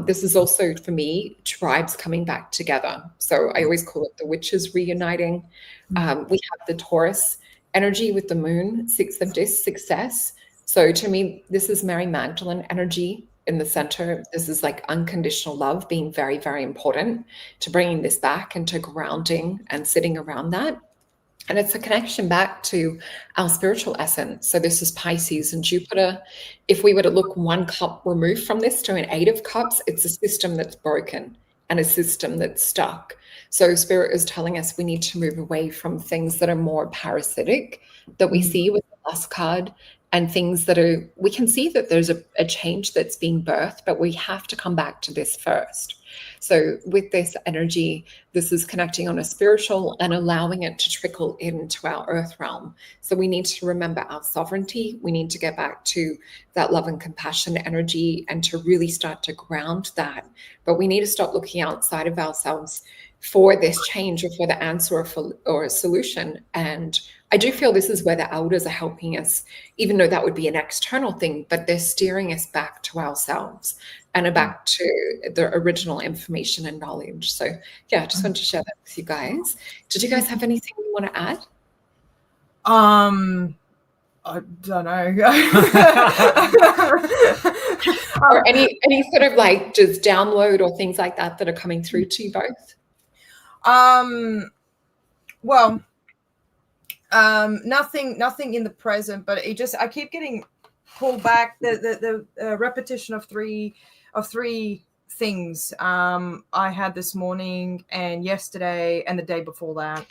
This is also, for me, tribes coming back together. So I always call it the witches reuniting. We have the Taurus energy with the moon, 6 of Discs, success. So to me, this is Mary Magdalene energy in the center. This is like unconditional love being very, very important to bringing this back and to grounding and sitting around that. And it's a connection back to our spiritual essence. So this is Pisces and Jupiter. If we were to look 1 cup removed from this to an 8 of Cups, it's a system that's broken and a system that's stuck. So Spirit is telling us we need to move away from things that are more parasitic that we see with the last card, and things that are, we can see that there's a change that's being birthed, but we have to come back to this first. So with this energy, this is connecting on a spiritual and allowing it to trickle into our earth realm. So we need to remember our sovereignty. We need to get back to that love and compassion energy and to really start to ground that. But we need to stop looking outside of ourselves for this change or for the answer or a solution. And I do feel this is where the elders are helping us, even though that would be an external thing, but they're steering us back to ourselves and back to the original information and knowledge. So yeah, I just wanted to share that with you guys. Did you guys have anything you want to add? I don't know. Or any sort of like just download or things like that that are coming through to you both? Well, nothing in the present, but I keep getting pulled back. The repetition of three things I had this morning and yesterday and the day before that,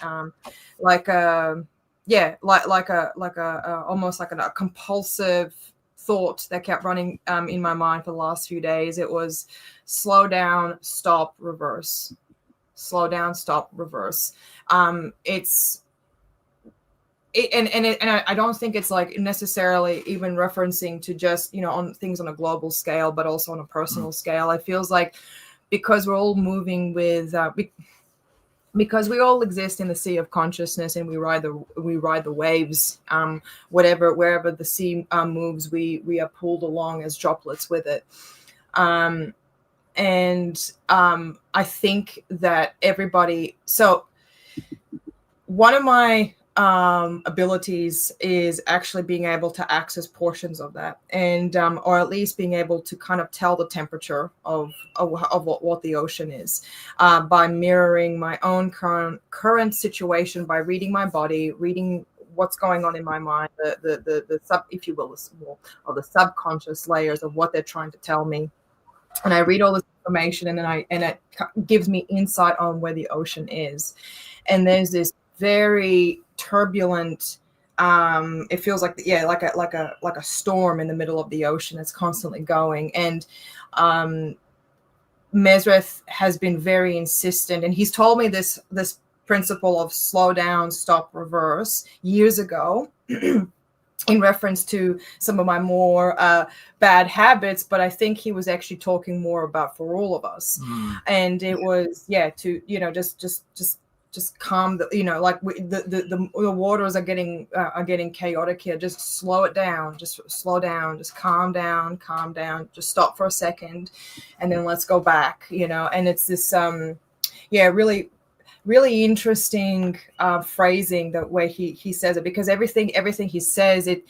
almost like a compulsive thought that kept running in my mind for the last few days. It was slow down, stop, reverse. Slow down, stop, reverse. I don't think it's like necessarily even referencing to just, on things on a global scale, but also on a personal scale. It feels like because we're all moving with, because we all exist in the sea of consciousness and we ride the waves, wherever the sea moves, we are pulled along as droplets with it. I think that everybody, so one of my abilities is actually being able to access portions of that, and or at least being able to kind of tell the temperature of what the ocean is, by mirroring my own current situation, by reading my body, reading what's going on in my mind, the sub, if you will, the subconscious layers of what they're trying to tell me. And I read all this information, and then it gives me insight on where the ocean is. And there's this very turbulent, it feels like like a storm in the middle of the ocean that's constantly going. And Mesrith has been very insistent, and he's told me this principle of slow down, stop, reverse years ago. In reference to some of my more bad habits, but I think he was actually talking more about for all of us. And it was, to, just calm the, the waters are getting chaotic here. Just slow it down, just slow down, just calm down, just stop for a second, and then let's go back, and it's this, really interesting phrasing, the way he says it, because everything he says, it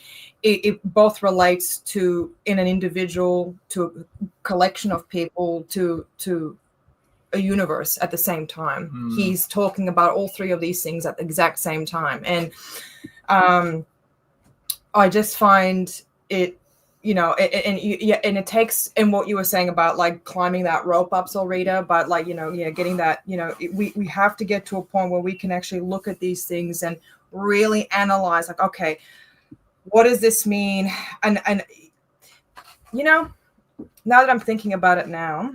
both relates to in an individual, to a collection of people, to a universe at the same time. He's talking about all three of these things at the exact same time. And I just find it, and it takes, and what you were saying about like climbing that rope up, Solreta, but like, getting that, we have to get to a point where we can actually look at these things and really analyze, like, okay, what does this mean? And now that I'm thinking about it now,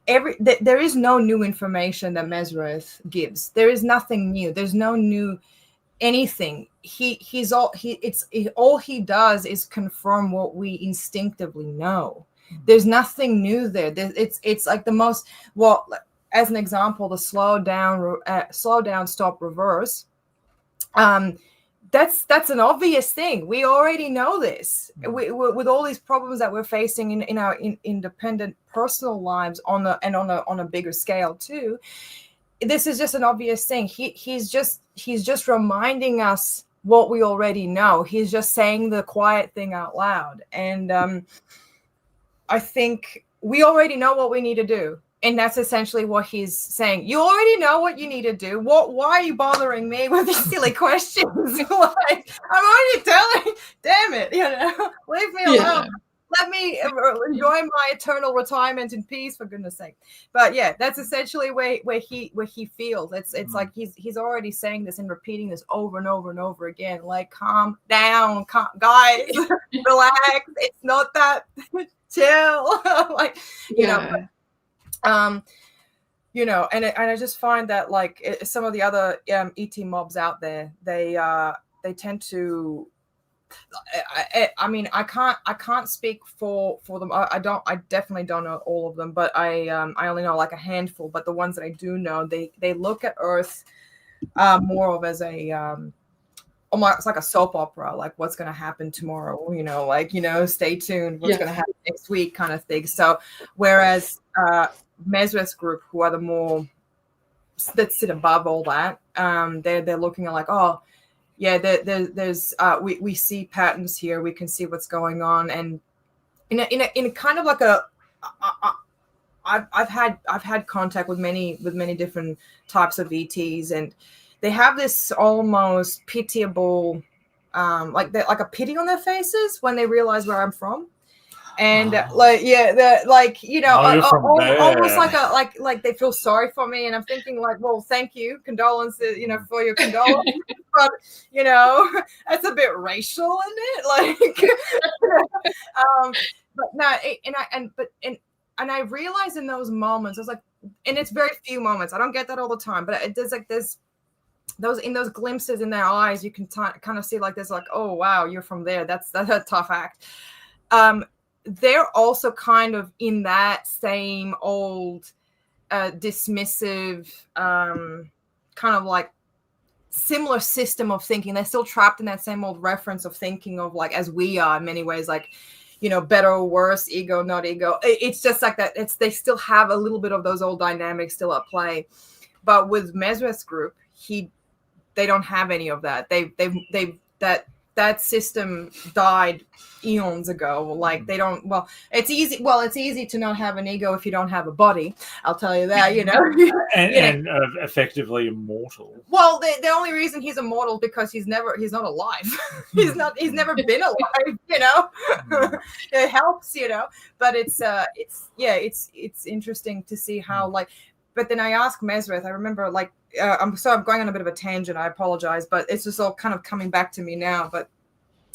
there is no new information that Mesrith gives. There is nothing new. There's no new anything. All he does is confirm what we instinctively know. There's nothing new there. It's like the most, well, as an example, the slow down, stop, reverse. That's an obvious thing. We already know this. With all these problems that we're facing in our independent personal lives on a bigger scale too. This is just an obvious thing. He's just reminding us what we already know. He's just saying the quiet thing out loud. And I think we already know what we need to do. And that's essentially what he's saying. You already know what you need to do. Why are you bothering me with these silly questions? Like, I'm already telling, damn it, leave me alone. Let me enjoy my eternal retirement in peace, for goodness sake. But yeah, that's essentially where he feels. It's like he's already saying this and repeating this over and over and over again. Like, calm down, guys, relax. It's not that chill. Like, and I just find that, like, some of the other ET mobs out there, they tend to. I mean, I can't speak for them. I definitely don't know all of them, but I only know like a handful. But the ones that I do know, they look at Earth more of as a almost, it's like a soap opera, like what's going to happen tomorrow, stay tuned, what's going to happen next week kind of thing. So whereas Mesreth's group, who are the more that sit above all that, they're looking at like, oh yeah, there's we see patterns here, we can see what's going on, and in a kind of like I've had contact with many different types of ETs, and they have this almost pitiable, like a pity on their faces when they realize where I'm from, and almost like they feel sorry for me, and I'm thinking like, well, thank you, condolences, for your condolences, but that's a bit racial, isn't it? Like, but no, and I realize in those moments, I was like, and it's very few moments. I don't get that all the time, but there's those in those glimpses in their eyes, you can kind of see like there's like, oh wow, you're from there. That's a tough act. They're also kind of in that same old dismissive kind of like similar system of thinking. They're still trapped in that same old reference of thinking of like as we are in many ways, like, better or worse, ego, not ego. It's just like that. They still have a little bit of those old dynamics still at play. But with Mesreth's group, they don't have any of that. That system died eons ago. Like they don't. Well, it's easy to not have an ego if you don't have a body. I'll tell you that. and effectively immortal. Well, the only reason he's immortal because he's not alive. He's never been alive. It helps. But it's interesting to see how like. But then I asked Mesreth. I remember like. I'm going on a bit of a tangent. I apologize, but it's just all kind of coming back to me now. But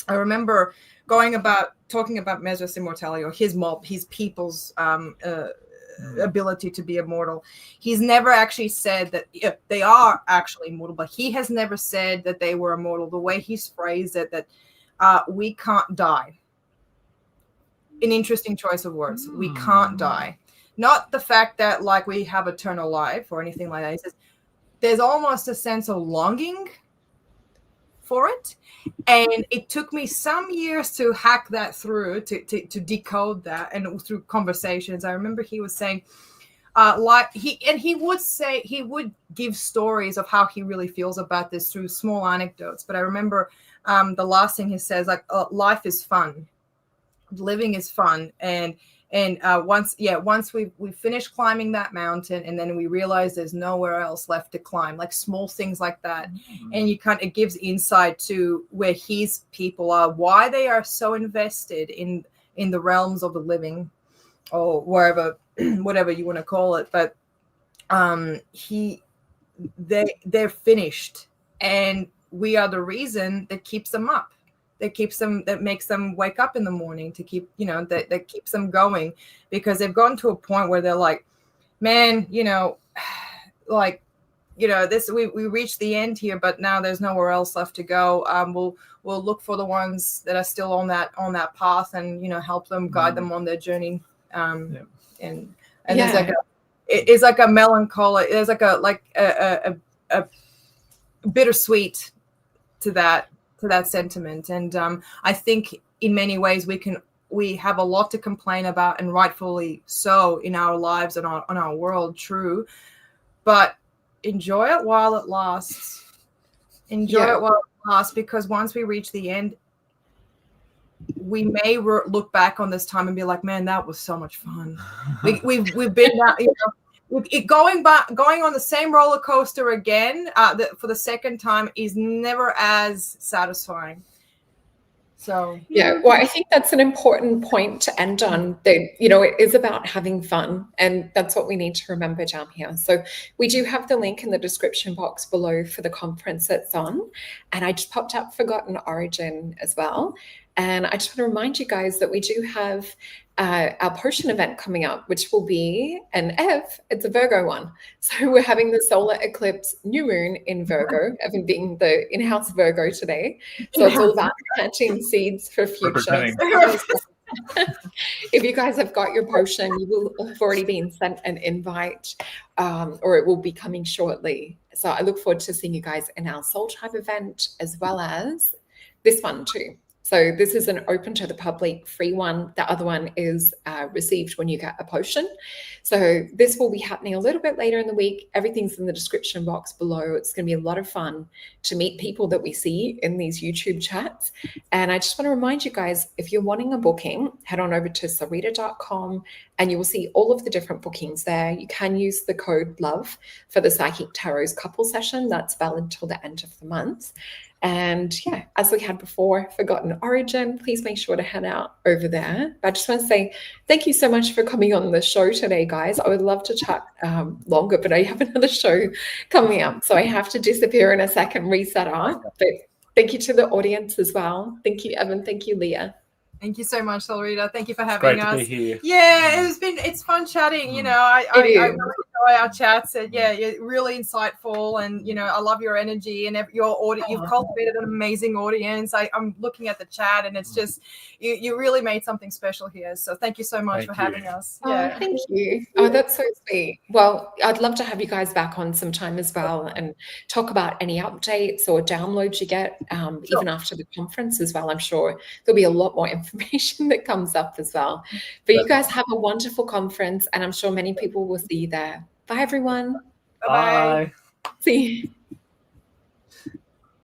I remember talking about Mesreth's immortality or his people's ability to be immortal. He's never actually said that they are actually immortal, but he has never said that they were immortal. The way he's phrased it, that we can't die. An interesting choice of words. We can't die. Not the fact that like we have eternal life or anything like that. He says, there's almost a sense of longing for it. And it took me some years to hack that through, to decode that, and through conversations. I remember he was saying, he would give stories of how he really feels about this through small anecdotes. But I remember the last thing he says, like, life is fun. Living is fun. And once we finished climbing that mountain, and then we realized there's nowhere else left to climb, like small things like that. And it gives insight to where his people are, why they are so invested in the realms of the living, or wherever, whatever you want to call it. But they're finished, and we are the reason that keeps them up. That makes them wake up in the morning to keep, that keeps them going, because they've gotten to a point where they're like, man, this, we reached the end here, but now there's nowhere else left to go. We'll look for the ones that are still on that path, and, help them, guide them on their journey. And there's like it's like a melancholy, there's like a bittersweet to that sentiment. And I think in many ways we have a lot to complain about, and rightfully so, in our lives and on our world, true, but enjoy it while it lasts. Enjoy it while it lasts, because once we reach the end, we may look back on this time and be like, man, that was so much fun. We've been going on the same roller coaster again for the second time is never as satisfying. So well, I think that's an important point to end on. That it is about having fun, and that's what we need to remember down here. So we do have the link in the description box below for the conference that's on, and I just popped up Forgotten Origin as well. And I just want to remind you guys that we do have our potion event coming up, which will be it's a Virgo one. So we're having the solar eclipse new moon in Virgo, Evan being the in-house Virgo today. So it's all about planting seeds for future. If you guys have got your potion, you will have already been sent an invite, or it will be coming shortly. So I look forward to seeing you guys in our Soul Tribe event, as well as this one too. So this is an open to the public free one. The other one is received when you get a potion. So this will be happening a little bit later in the week. Everything's in the description box below. It's going to be a lot of fun to meet people that we see in these YouTube chats. And I just want to remind you guys, if you're wanting a booking, head on over to solreta.com and you will see all of the different bookings there. You can use the code LOVE for the Psychic Tarot's couple session. That's valid till the end of the month. And yeah, as we had before, Forgotten Origin, please make sure to head out over there. But I just want to say thank you so much for coming on the show today, guys. I would love to chat longer, but I have another show coming up. So I have to disappear in a second, reset up. But thank you to the audience as well. Thank you, Evan. Thank you, Leah. Thank you so much, Solreta. Thank you for having us. Great to be here. Yeah, it's fun chatting. You know, I really enjoy our chats. And yeah, you're really insightful, and you know, I love your energy and your audience. You've cultivated an amazing audience. I'm looking at the chat, and it's just you really made something special here. So thank you so much for having us. Yeah, thank you. Oh, that's so sweet. Well, I'd love to have you guys back on sometime as well, and talk about any updates or downloads you get, even after the conference as well. I'm sure there'll be a lot more information that comes up as well. But you guys have a wonderful conference, and I'm sure many people will see you there. Bye, everyone. Bye. See you.